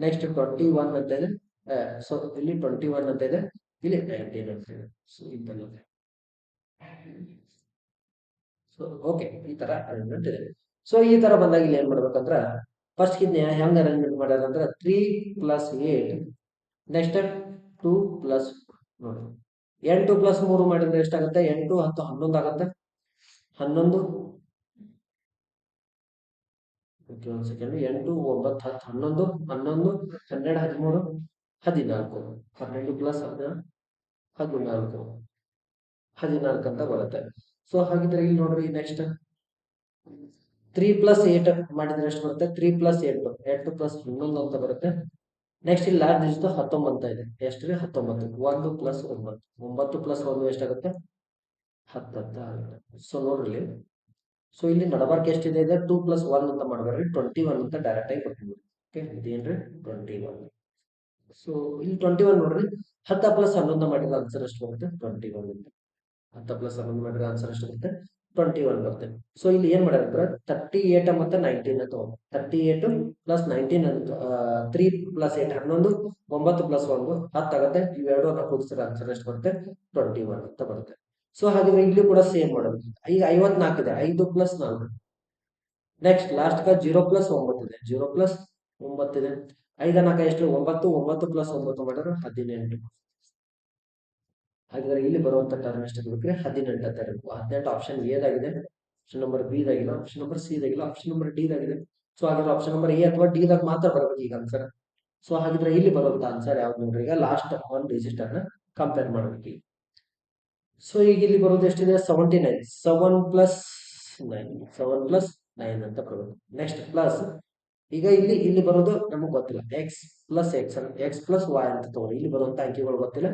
ನೆಕ್ಸ್ಟ್ 21 ಅಂತ ಇದೆ. ಸೊ ಇಲ್ಲಿ 21 ಅಂತ ಇದೆ, ಇಲ್ಲಿ 19 ಅಂತ ಇದೆ. ಸೊ ಇಂತಲ್ಲ. ಸೊ ಓಕೆ, ಈ ತರ ಅರೇಂಜ್ಮೆಂಟ್ ಇದೆ. ಸೊ ಈ ತರ ಬಂದಾಗ ಇಲ್ಲಿ ಏನ್ ಮಾಡ್ಬೇಕಂದ್ರ ಫಸ್ಟ್ ಇದನ್ನ ಹೆಂಗ್ ಅರೇಂಜ್ಮೆಂಟ್ ಮಾಡ್ಯಾರ ಅಂದ್ರೆ 3 + 8, ನೆಕ್ಸ್ಟ್ 2 + ನೋಡಿ 8 + 3 ಮಾಡಿದ್ರೆ ಎಷ್ಟಾಗುತ್ತೆ? 8 10 11 ಆಗುತ್ತೆ. 11 ಒಂದ್ ಸೆಕೆಂಡ್, 8 9 10 11 11 12 13 14 12 + 14 14 ಅಂತ ಬರುತ್ತೆ. ಸೊ ಹಾಗಿದ್ರೆ ಇಲ್ಲಿ ನೋಡ್ರಿ ನೆಕ್ಸ್ಟ್ 3 + 8 ಮಾಡಿದ್ರೆ ಎಷ್ಟು ಬರುತ್ತೆ? 3 + 8 8 + 11 ಅಂತ ಬರುತ್ತೆ. ನೆಕ್ಸ್ಟ್ ಇಲ್ಲಿ ಲಾಸ್ಟ್ ಡಿಜಿಟ್ 19 ಅಂತ ಇದೆ. ಎಷ್ಟ್ರಿ? 19. 1 + 9 9 + 1 ಎಷ್ಟಾಗುತ್ತೆ? 10 ಅಂತ ಆಗುತ್ತೆ. ಸೊ ನೋಡ್ರಿ ಸೊ ಇಲ್ಲಿ ನಡಬಾರ್ಕ್ ಎಷ್ಟಿದೆ ಇದೆ 2+1 ಅಂತ ಮಾಡ್ಬೇಡ್ರಿ 21 ಅಂತ ಡೈರೆಕ್ಟ್ ಆಗಿ ಬರ್ತೀವಿ. ಓಕೆ ಇದೇನ್ರಿ 21. ಸೊ ಇಲ್ಲಿ 21 ನೋಡ್ರಿ 10 ಪ್ಲಸ್ 11 ಮಾಡಿದ್ರೆ ಆನ್ಸರ್ ಎಷ್ಟು ಬರುತ್ತೆ 21 ಅಂತ. 10 ಪ್ಲಸ್ 11 ಮಾಡಿದ್ರೆ ಆನ್ಸರ್ ಎಷ್ಟು ಬರುತ್ತೆ 21 ಬರುತ್ತೆ. ಸೊ ಇಲ್ಲಿ ಏನ್ ಮಾಡ್ಯಾರ 38 ಮತ್ತೆ 19 ಅಂತ 38 ಪ್ಲಸ್ 19 ಅಂತ 3 ಪ್ಲಸ್ 8 11 9 ಪ್ಲಸ್ 1 10 ಆಗುತ್ತೆ. ಇವೆರಡು ಅನ್ನ ಕೂಡಿಸಿದ್ರೆ ಆನ್ಸರ್ ಎಷ್ಟು ಬರುತ್ತೆ 21 ಅಂತ ಬರುತ್ತೆ. ಸೊ ಹಾಗಿದ್ರೆ ಇಲ್ಲಿ ಕೂಡ ಸೇಮ್ ಮಾಡೋದು. ಈಗ 54 ಇದೆ 5 ಪ್ಲಸ್ 4. ನೆಕ್ಸ್ಟ್ ಲಾಸ್ಟ್ 0 ಪ್ಲಸ್ 9 ಇದೆ 0 ಪ್ಲಸ್ 9 ಇದೆ. 5 4 ಎಷ್ಟು 9 9 ಪ್ಲಸ್ 9 ಮಾಡಿದ್ರೆ 18. ಹಾಗಿದ್ರೆ ಇಲ್ಲಿ ಬರುವಂತ ಟರ್ಮ್ ಎಷ್ಟು ಇರ್ಬೇಕ್ರಿ 18 ಅಂತ ಇರಬೇಕು. 18 ಆಪ್ಷನ್ ಎದಾಗಿದೆ, ಆಪ್ಷನ್ ನಂಬರ್ ಬಿ ದಾಗಿಲ್ಲ, ಆಪ್ಷನ್ ನಂಬರ್ ಸಿ ದಾಗಿಲ್ಲ, ಆಪ್ಷನ್ ನಂಬರ್ ಡಿ ದಾಗಿದೆ. ಸೊ ಹಾಗಿದ್ರೆ ಆಪ್ಷನ್ ನಂಬರ್ ಎ ಅಥವಾ ಡಿ ದಾಗ ಮಾತ್ರ ಬರ್ಬೇಕು ಈಗ ಆನ್ಸರ್. ಸೊ ಹಾಗಿದ್ರೆ ಇಲ್ಲಿ ಬರುವಂತ ಆನ್ಸರ್ ಯಾವ್ದು ನೋಡ್ರಿ, ಈಗ ಲಾಸ್ಟ್ ಒನ್ ಡಿಜಿಟ್ ಅನ್ನ ಕಂಪೇರ್ ಮಾಡ್ಬೇಕು. ಸೊ ಈಗ ಇಲ್ಲಿ ಬರೋದು ಎಷ್ಟಿದೆ 79 7 ಪ್ಲಸ್ 9 7 ಪ್ಲಸ್ 9 ಅಂತ ಬರೋದು. ನೆಕ್ಸ್ಟ್ ಪ್ಲಸ್ ಈಗ ಇಲ್ಲಿ ಬರೋದು ನಮಗೆ ಗೊತ್ತಿಲ್ಲ X plus X plus Y ಅಂತ ತಗೊಳ್ಳಿ. ಇಲ್ಲಿ ಬರುವಂತ ಅಂಕಿಗಳು ಗೊತ್ತಿಲ್ಲ.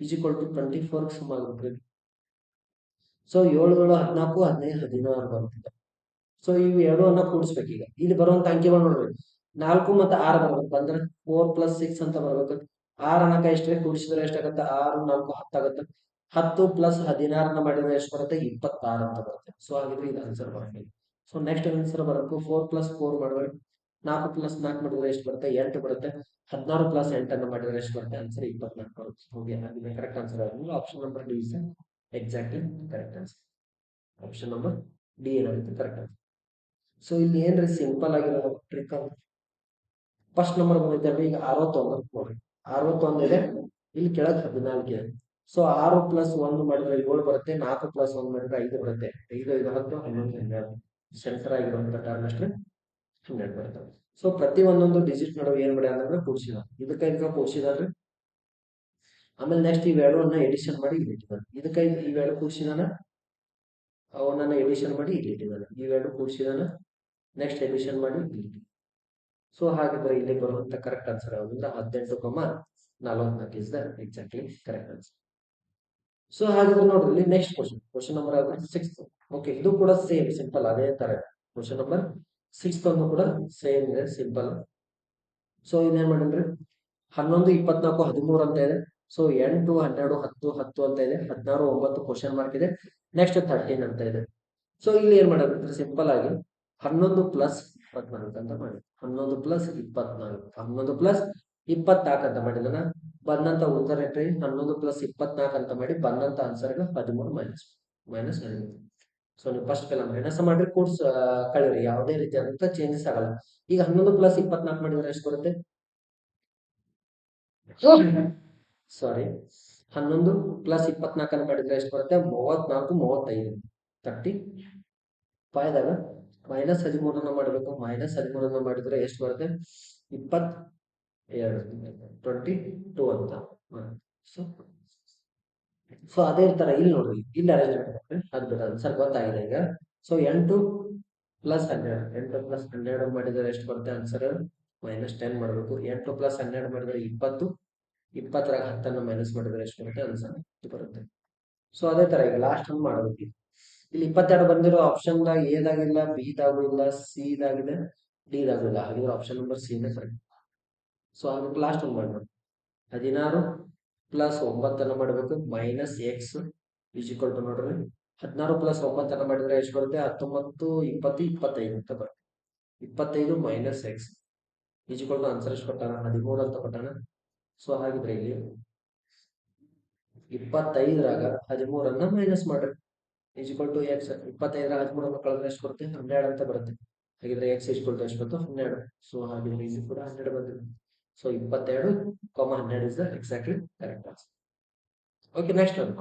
ಇಸ್ ಈಕ್ವಲ್ ಟು 24 ಸಮ ಆಗ್ಬೇಕು. ಸೊ 7 7 14 15 16 ಬರುತ್ತೆ. ಸೊ ಇವು ಎರಡು ಅನ್ನ ಕೂಡಿಸ್ಬೇಕು. ಈಗ ಇಲ್ಲಿ ಬರುವಂತ ಅಂಕಿಗಳು ನೋಡ್ರಿ 4 ಮತ್ತೆ 6 ಬರ್ಬೇಕು ಬಂದ್ರೆ 4 ಪ್ಲಸ್ 6 ಅಂತ ಬರ್ಬೇಕು. 6 ಅನ್ನಕ ಎಷ್ಟ್ರೆ ಕೂಡಿಸಿದ್ರೆ ಎಷ್ಟಾಗತ್ತೆ 6 4 10 ಆಗುತ್ತೆ. 10 ಪ್ಲಸ್ 16 ಮಾಡಿದ್ರೆ ಎಷ್ಟು ಬರುತ್ತೆ 26 ಅಂತ ಬರುತ್ತೆ. ಸೊ ಹಾಗಿದ್ರೆ ಇದು ಆನ್ಸರ್ ಬರುತ್ತೆ. ಸೊ ನೆಕ್ಸ್ಟ್ ಆನ್ಸರ್ ಬರಬೇಕು 4 ಪ್ಲಸ್ 4 ಮಾಡಿದ್ರೆ 4 ಪ್ಲಸ್ 4 ಮಾಡಿದ್ರೆ ಎಷ್ಟು ಬರುತ್ತೆ 8 ಬರುತ್ತೆ. 16 ಪ್ಲಸ್ 8 ಅನ್ನು ಮಾಡಿದ್ರೆ ಎಷ್ಟು ಬರುತ್ತೆ ಆನ್ಸರ್ 24 ಬರುತ್ತೆ. ಓಕೆ ಹಾಗಿದ್ರೆ ಕರೆಕ್ಟ್ ಆನ್ಸರ್ ಆಗಿದೆ option number D is exactly correct answer. Option number D ಏನಾಗುತ್ತೆ ಕರೆಕ್ಟ್ ಆನ್ಸರ್. ಸೊ ಇಲ್ಲಿ ಏನ್ರಿ ಸಿಂಪಲ್ ಆಗಿರೋ ಟ್ರಿಕ್ ಅಂತ ಫಸ್ಟ್ ನಂಬರ್ ಬಂದಿದ್ದೇವೆ. ಈಗ 61 ನೋಡ್ರಿ 61 ಇದೆ, ಇಲ್ಲಿ ಕೆಳಗೆ 14 ಇದೆ. ಸೊ 6 ಪ್ಲಸ್ 1 ಮಾಡಿದ್ರೆ 7 ಬರುತ್ತೆ. 4 ಪ್ಲಸ್ 1 ಮಾಡಿದ್ರೆ 5 ಬರುತ್ತೆ. 5 5 10 11 12 ಸೆಂಟರ್ ಆಗಿರುವಂತ ಟರ್ಮ್ ಅಷ್ಟೇ 12 ಬರುತ್ತೆ. ಸೊ ಪ್ರತಿ ಒಂದೊಂದು ಡಿಜಿಟ್ ನಡುವೆ ಏನ್ ಮಾಡಿ ಅಂದ್ರೆ ಕೂಡಿಸಿದ ಇದಕ್ಕೆ ಕೂಡಿಸಿದಾದ್ರೆ ಆಮೇಲೆ ನೆಕ್ಸ್ಟ್ ಇವೆರಡನ್ನ ಎಡಿಷನ್ ಮಾಡಿ ಇಲ್ಲಿ ಇಟ್ಟಿದ್ದಾನೆ. ಇದಕ್ಕೆ ಇವೆರಡು ಕೂಡಿಸಿದಾನ ಅವನನ್ನ ಎಡಿಷನ್ ಮಾಡಿ ಇಲ್ಲಿ ಇಟ್ಟಿದ್ದಾನೆ. ಇವೆರಡು ಕೂಡಿಸಿದಾನ ನೆಕ್ಸ್ಟ್ ಎಡಿಷನ್ ಮಾಡಿ ಇಲ್ಲಿ. ಸೊ ಹಾಗಿದ್ರೆ ಇಲ್ಲಿ ಬರುವಂತ ಕರೆಕ್ಟ್ ಆನ್ಸರ್ ಯಾವ್ದಂದ್ರೆ 18,44 is the exactly correct answer. So ಹಾಗಿದ್ರೆ ನೋಡ್ರಿ ಇಲ್ಲಿ ನೆಕ್ಸ್ಟ್ ಕ್ವಶನ್ ನಂಬರ್ 6. ಓಕೆ ಇದು ಕೂಡ ಸೇಮ್ ಸಿಂಪಲ್ ಅದೇ ತರ ಕ್ವಶನ್ ನಂಬರ್ 6 ಅನ್ನು ಕೂಡ ಸೇಮ್ ಇದೆ ಸಿಂಪಲ್. ಸೊ ಇದೇನ್ ಮಾಡಿದ್ರಿ 11 24 13 ಅಂತ ಇದೆ. ಸೊ 8 12 10 10 ಅಂತ ಇದೆ. 16 9 ಕ್ವಶನ್ ಮಾರ್ಕ್ ಇದೆ. ನೆಕ್ಸ್ಟ್ 13 ಅಂತ ಇದೆ. ಸೊ ಇಲ್ಲಿ ಏನ್ ಮಾಡೋದಂದ್ರೆ ಸಿಂಪಲ್ ಆಗಿ 11 ಪ್ಲಸ್ 24 ಅಂತ ಮಾಡಿ 11 ಪ್ಲಸ್ 24 11 ಪ್ಲಸ್ 24 ಅಂತ ಮಾಡಿದನ ಬಂದಂತ ಉತ್ತರ ಏನ್ರಿ 11 ಪ್ಲಸ್ 24 ಅಂತ ಮಾಡಿ ಬಂದಂತ ಆನ್ಸರ್ 13 ಮೈನಸ್ 13. ಸೊ ನೀವು ಫಸ್ಟ್ ಕೆಲ ಮೈನಸ್ ಮಾಡ್ರಿ ಕೂಡ್ಸ್ ಕಳಿರಿ ಯಾವುದೇ ರೀತಿಯಾದಂತ ಚೇಂಜಸ್ ಆಗಲ್ಲ. ಈಗ 11 ಪ್ಲಸ್ 24 ಮಾಡಿದ್ರೆ ಎಷ್ಟು ಬರುತ್ತೆ ಸಾರಿ 11 ಪ್ಲಸ್ 24 ಅನ್ನು ಮಾಡಿದ್ರೆ ಎಷ್ಟು ಬರುತ್ತೆ 34 35 35ದಾಗ ಮೈನಸ್ 13 ಮಾಡಬೇಕು. ಮೈನಸ್ 13 ಮಾಡಿದ್ರೆ ಎಷ್ಟು ಬರುತ್ತೆ 22 ಅಂತ. ಸೊ ಅದೇ ತರ ಇಲ್ಲಿ ನೋಡ್ರಿ ಇಲ್ಲಿ ಅರೇಂಜ್ ಮಾಡ್ಬೇಕು ಅದು ಆನ್ಸರ್ ಗೊತ್ತಾಗಿದೆ ಈಗ. ಸೊ 8 ಪ್ಲಸ್ 12 8 ಪ್ಲಸ್ 12 ಮಾಡಿದ್ರೆ ಎಷ್ಟು ಬರುತ್ತೆ ಆನ್ಸರ್ -10 ಮಾಡಬೇಕು. 8 ಪ್ಲಸ್ 12 ಮಾಡಿದ್ರೆ 20 20ರಾಗ 10 ಮೈನಸ್ ಮಾಡಿದ್ರೆ ಎಷ್ಟು ಬರುತ್ತೆ ಆನ್ಸರ್ ಬರುತ್ತೆ. ಸೊ ಅದೇ ತರ ಈಗ ಲಾಸ್ಟ್ ಒಂದು ಮಾಡಬೇಕು. ಇಲ್ಲಿ 22 ಬಂದಿರೋ ಆಪ್ಷನ್ ದಾಗ ಎ ದಾಗಿಲ್ಲ, ಬಿ ದಾಗೂ ಇಲ್ಲ, ಸಿ ದಾಗಿದೆ, ಡಿ ದಾಗೂ ಇಲ್ಲ. ಹಾಗಿದ್ರೆ ಆಪ್ಷನ್ ನಂಬರ್ ಸಿ ನೇ ಕರೆಕ್ಟ್. ಸೊ ಅದಕ್ಕೆ ಲಾಸ್ಟ್ ಒಂದು ಮಾಡೋಣ 16 ಪ್ಲಸ್ 9 ಅನ್ನು ಮಾಡಬೇಕು minus X is equal to ನೋಡ್ರಿ 16 ಪ್ಲಸ್ 9 ಅನ್ನು ಮಾಡಿದ್ರೆ ಎಷ್ಟು ಬರುತ್ತೆ 19 20 25 ಅಂತ ಬರುತ್ತೆ. 25 minus X is equal to answer ಎಷ್ಟು ಕೊಟ್ಟಾನ 13 ಅಂತ ಕೊಟ್ಟಾನ. ಸೊ ಹಾಗಿದ್ರೆ ಇಲ್ಲಿ 25ರಾಗ 13 ಮೈನಸ್ ಮಾಡ್ರಿ ಈಸ್ ಈಕ್ವಲ್ ಟು ಎಕ್ಸ್ 25ರಾಗ 13 ಕಳೆದ್ರೆ ಎಷ್ಟು ಬರುತ್ತೆ 12 ಅಂತ ಬರುತ್ತೆ. ಹಾಗಿದ್ರೆ ಎಕ್ಸ್ ಈಸ್ ಈಕ್ವಲ್ ಟು ಎಷ್ಟು ಬಂತು 12. ಸೊ ಹಾಗಿದ್ರೆ ಇಲ್ಲಿ ಕೂಡ 12 ಬಂದಿದೆ. So 22, 12 is the exactly correct answer. Okay next ಒಂದು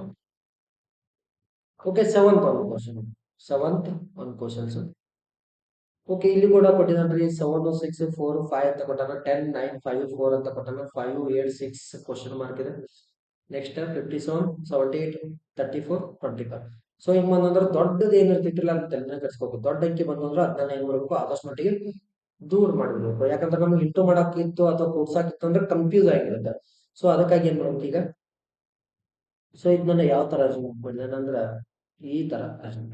ಓಕೆ ಸೆವೆಂತ್ ಒಂದು ಕ್ವಶನ್ಸ್. ಓಕೆ ಇಲ್ಲಿ ಕೂಡ ಕೊಟ್ಟಿದ್ದಾನ್ರಿ 7 6 4 5 ಅಂತ ಕೊಟ್ಟಾನ 10 9 5 4 ಅಂತ ಕೊಟ್ಟಾನ 5 8 6 ಕ್ವಶನ್ ಮಾರ್ಕ್ ಇದೆ. ನೆಕ್ಸ್ಟ್ 57 78 34 25. ಸೊ ಹಿಂಗ್ ಬಂದಂದ್ರೆ ದೊಡ್ಡದು ಏನಿರ್ತಿಟ್ಟಿಲ್ಲ ಅಂತ ಕರ್ಸ್ಕೋಬೇಕು. ದೊಡ್ಡ ಅಂಕಿ ಬಂದಂದ್ರೆ ಅದನ್ನ ಏನ್ ಮಾಡ್ಬೇಕು ಆದಷ್ಟು ಮಟ್ಟಿಗೆ ದೂರ ಮಾಡ್ಬೇಕು. ಯಾಕಂದ್ರೆ ನಮ್ಗೆ ಇಂಟು ಮಾಡಾಕಿತ್ತು ಅಥವಾ ಕೂಡ್ಸಾಕಿತ್ತು ಅಂದ್ರೆ ಕನ್ಫ್ಯೂಸ್ ಆಗಿರುತ್ತೆ. ಸೊ ಅದಕ್ಕಾಗಿ ಏನ್ ಮಾಡ್ಬೇಕು ಈಗ ಸೊ ಇದನ್ನ ಯಾವ ತರ ಅರೇಂಜ್ ಮಾಡಿದಾನೆ ಅಂದ್ರ ಈ ತರ ಅರೇಂಜ್.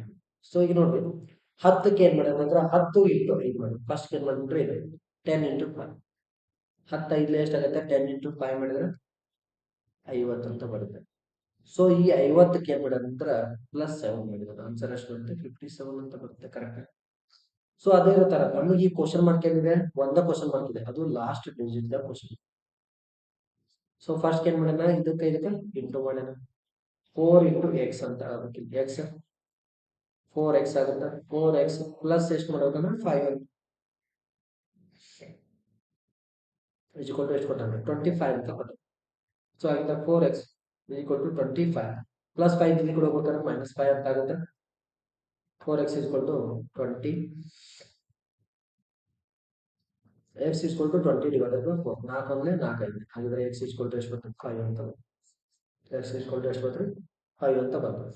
ಸೊ ಈಗ ನೋಡ್ರಿ 10ಕ್ಕೆ ಏನ್ ಮಾಡೋಣ ಅಂದ್ರೆ 10 ಇಂಟು 5 ಮಾಡಿ. ಫಸ್ಟ್ ಏನ್ ಮಾಡ್ಬಿಟ್ರೆ ಇದು 10 ಇಂಟು 5. 10 5 ಎಷ್ಟಾಗುತ್ತೆ? 10 ಇಂಟು 5 ಮಾಡಿದ್ರೆ 50 ಅಂತ ಬರುತ್ತೆ. ಸೊ ಈ 50ಕ್ಕೆ ಏನ್ ಮಾಡೋಣ ಅಂದ್ರೆ ಪ್ಲಸ್ 7 ಮಾಡಿದ್ರೆ ಆನ್ಸರ್ ಎಷ್ಟು ಬರುತ್ತೆ? 57 ಅಂತ ಬರುತ್ತೆ. ಕರೆಕ್ಟ್. ಸೊ ಅದೇ ತರ ನಮಗೆ ಈ ಕ್ವಶನ್ ಮಾರ್ಕ್ ಏನಿದೆ, ಒಂದ ಕ್ವಶನ್ ಮಾರ್ಕ್ ಇದೆ, ಅದು last digit the question. So first ಏನ್ ಮಾಡೋಣ, ಇದಕ್ಕೆ ಇಂಟು ಮಾಡೋಣ. 4 ಇಂಟು ಎಕ್ಸ್ ಅಂತ ಆಗ್ಬೇಕು. ಎಕ್ಸ್ 4x ಆಗುತ್ತೆ. 4x ಪ್ಲಸ್ ಎಷ್ಟು ಮಾಡ್ಬೇಕಂದ್ರೆ 5 ಈಕ್ವಲ್ ಟು ಎಷ್ಟು ಕೊಟ್ಟಾನೆ? 25 ಅಂತ ಕೊಟ್ಟ. ಸೊ ಆಗಿಂದ 4x ಈಕ್ವಲ್ ಟು 25 ಪ್ಲಸ್ 5 ಇಲ್ಲಿ ಕೂಡ ಹೋಗ್ಬೇಕಾದ್ರೆ -5 ಅಂತ ಆಗುತ್ತೆ. 4x equal to 20 x equal to 20 divided by 4. 4 ಅಂದರೆ 4 5 ಹಾಗಿದ್ರೆ x ಈಕ್ವಲ್ ಟು ಎಷ್ಟು ಬರುತ್ತೆ? 5 ಅಂತ ಬರುತ್ತೆ. x ಈಕ್ವಲ್ ಟು ಎಷ್ಟು ಬರುತ್ತೆ? 5 ಅಂತ ಬರುತ್ತೆ.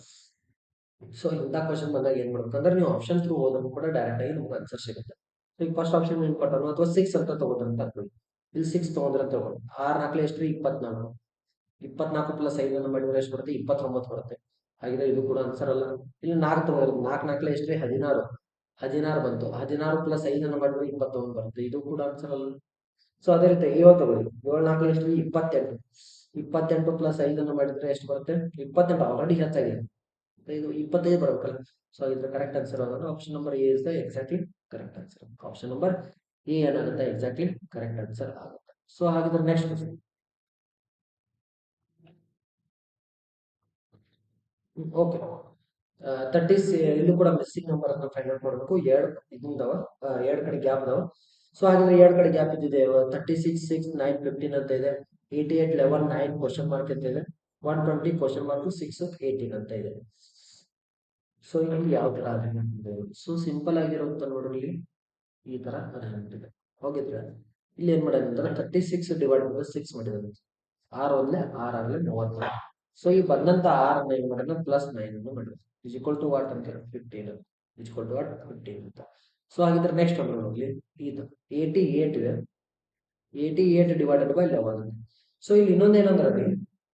ಸೊ ಇಂಥ ಕ್ವಶನ್ ಬಂದಾಗ ಏನ್ ಮಾಡ್ಬೇಕು ಅಂದ್ರೆ ನೀವು ಆಪ್ಷನ್ ಥ್ರೂ ಹೋದ್ರು ಕೂಡ ಡೈರೆಕ್ಟ್ ಆಗಿ ನಿಮ್ಗೆ ಆನ್ಸರ್ ಸಿಗುತ್ತೆ. ಈಗ ಫಸ್ಟ್ ಆಪ್ಷನ್ ಏನ್ ಕೊಟ್ಟರು ಅಥವಾ 6 ಅಂತ ತಗೋತಾರೆ ಅಂತ ಅನ್ಕೊಳ್ಳಿ. ಇಲ್ಲಿ 6 ತಗೊಂಡ್ರೆ ಅಂತ ತಗೊಳ್ಳಿ. 6 4 ಎಷ್ಟು? 24. 24 ಪ್ಲಸ್ 5 ಅನ್ನು ಮಾಡಿದ್ರೆ ಎಷ್ಟು ಬರುತ್ತೆ? 29 ಬರುತ್ತೆ. ಹಾಗಿದ್ರೆ ಇದು ಕೂಡ ಆನ್ಸರ್ ಅಲ್ಲ. ಇಲ್ಲಿ 4 ತಗೊಂಡ್ರೆ 4 4 ಎಷ್ಟು? 16. 16 ಬಂತು. 16 ಪ್ಲಸ್ 5 ಅನ್ನು ಮಾಡಿದ್ರೆ 21 ಬರುತ್ತೆ. ಇದು ಕೂಡ ಆನ್ಸರ್ ಅಲ್ಲ. ಸೊ ಅದೇ ರೀತಿ 7 ತಗೊಳ್ಳಿ. 7 4 ಎಷ್ಟು? 28. 28 ಪ್ಲಸ್ 5 ಅನ್ನು ಮಾಡಿದ್ರೆ ಎಷ್ಟು ಬರುತ್ತೆ? 28 ಆಲ್ರೆಡಿ ಹೆಚ್ಚಾಗಿದೆ. ಇದು 25 ಬರಬೇಕಲ್ಲ. ಸೊ ಇದ್ರ ಕರೆಕ್ಟ್ ಆನ್ಸರ್ ಆಗೋದು option number A is the exactly correct answer. Option number A ಏನಾಗುತ್ತೆ? ಎಕ್ಸಾಕ್ಟ್ಲಿ ಕರೆಕ್ಟ್ ಆನ್ಸರ್ ಆಗುತ್ತೆ. ಸೊ ಹಾಗಿದ್ರೆ ನೆಕ್ಸ್ಟ್ ಕ್ವಶನ್. ಓಕೆ. 30 ಇಲ್ಲೂ ಕೂಡ ಮಿಸ್ಸಿಂಗ್ ನಂಬರ್ ಅನ್ನು ಫೈಂಡ್ ಔಟ್ ಮಾಡಬೇಕು. ಎರಡು ಕಡೆ ಗ್ಯಾಪ್ ಇದಾವ. ಸೊ ಹಾಗಿದ್ರೆ ಎರಡು ಕಡೆ ಗ್ಯಾಪ್ ಇದ್ದಿದೆ. 36 6 9 15 ಅಂತ ಇದೆ. 88 11 9 ಕ್ವಶನ್ ಮಾರ್ಕ್ ಅಂತ ಇದೆ. 120 ಕ್ವಶನ್ ಮಾರ್ಕ್ 6 18 ಅಂತ ಇದೆ. ಸೊ ಇಲ್ಲಿ ಯಾವ ತರ ಅರೇಂಜ್ಮೆಂಟ್ ಇದೆ? ಸೊ ಸಿಂಪಲ್ ಆಗಿರುವಂತ ನೋಡ್ರಿ, ಇಲ್ಲಿ ಈ ತರ ಅರೇಂಜ್ಮೆಂಟ್ ಇದೆ. ಹೋಗಿದ್ರೆ ಇಲ್ಲಿ ಏನ್ ಮಾಡಿದ್ರೆ ಅಂದ್ರೆ 36 ಡಿವೈಡ್ ಬೈ 6 ಮಾಡಿದ್ರೆ 6 ಒಂದ್ಲೆ 6 ಆಗಲಿ 30. ಸೊ ಈ ಬಂದಂತ 6 ಅನ್ನ ಏನ್ ಮಾಡಿದ್ರೆ ಪ್ಲಸ್ 9 ಅನ್ನು ಮಾಡಿದ್ರೆ ಇಸ್ ಈಕ್ವಲ್ ಟು ವಾಟ್ ಅಂತ? 15 ಇಸ್ ಈಕ್ವಲ್ ಟು ವಾಟ್? 15 ಅಂತ. ಸೊ ಹಾಗಿದ್ರೆ ನೆಕ್ಸ್ಟ್ ಒಂದು ನೋಡ್ಲಿ, ಇದು 88 ಇದೆ. 88 ಡಿವೈಡೆಡ್ ಬೈ 11. ಸೊ ಇಲ್ಲಿ ಇನ್ನೊಂದೇನಂದ್ರೆ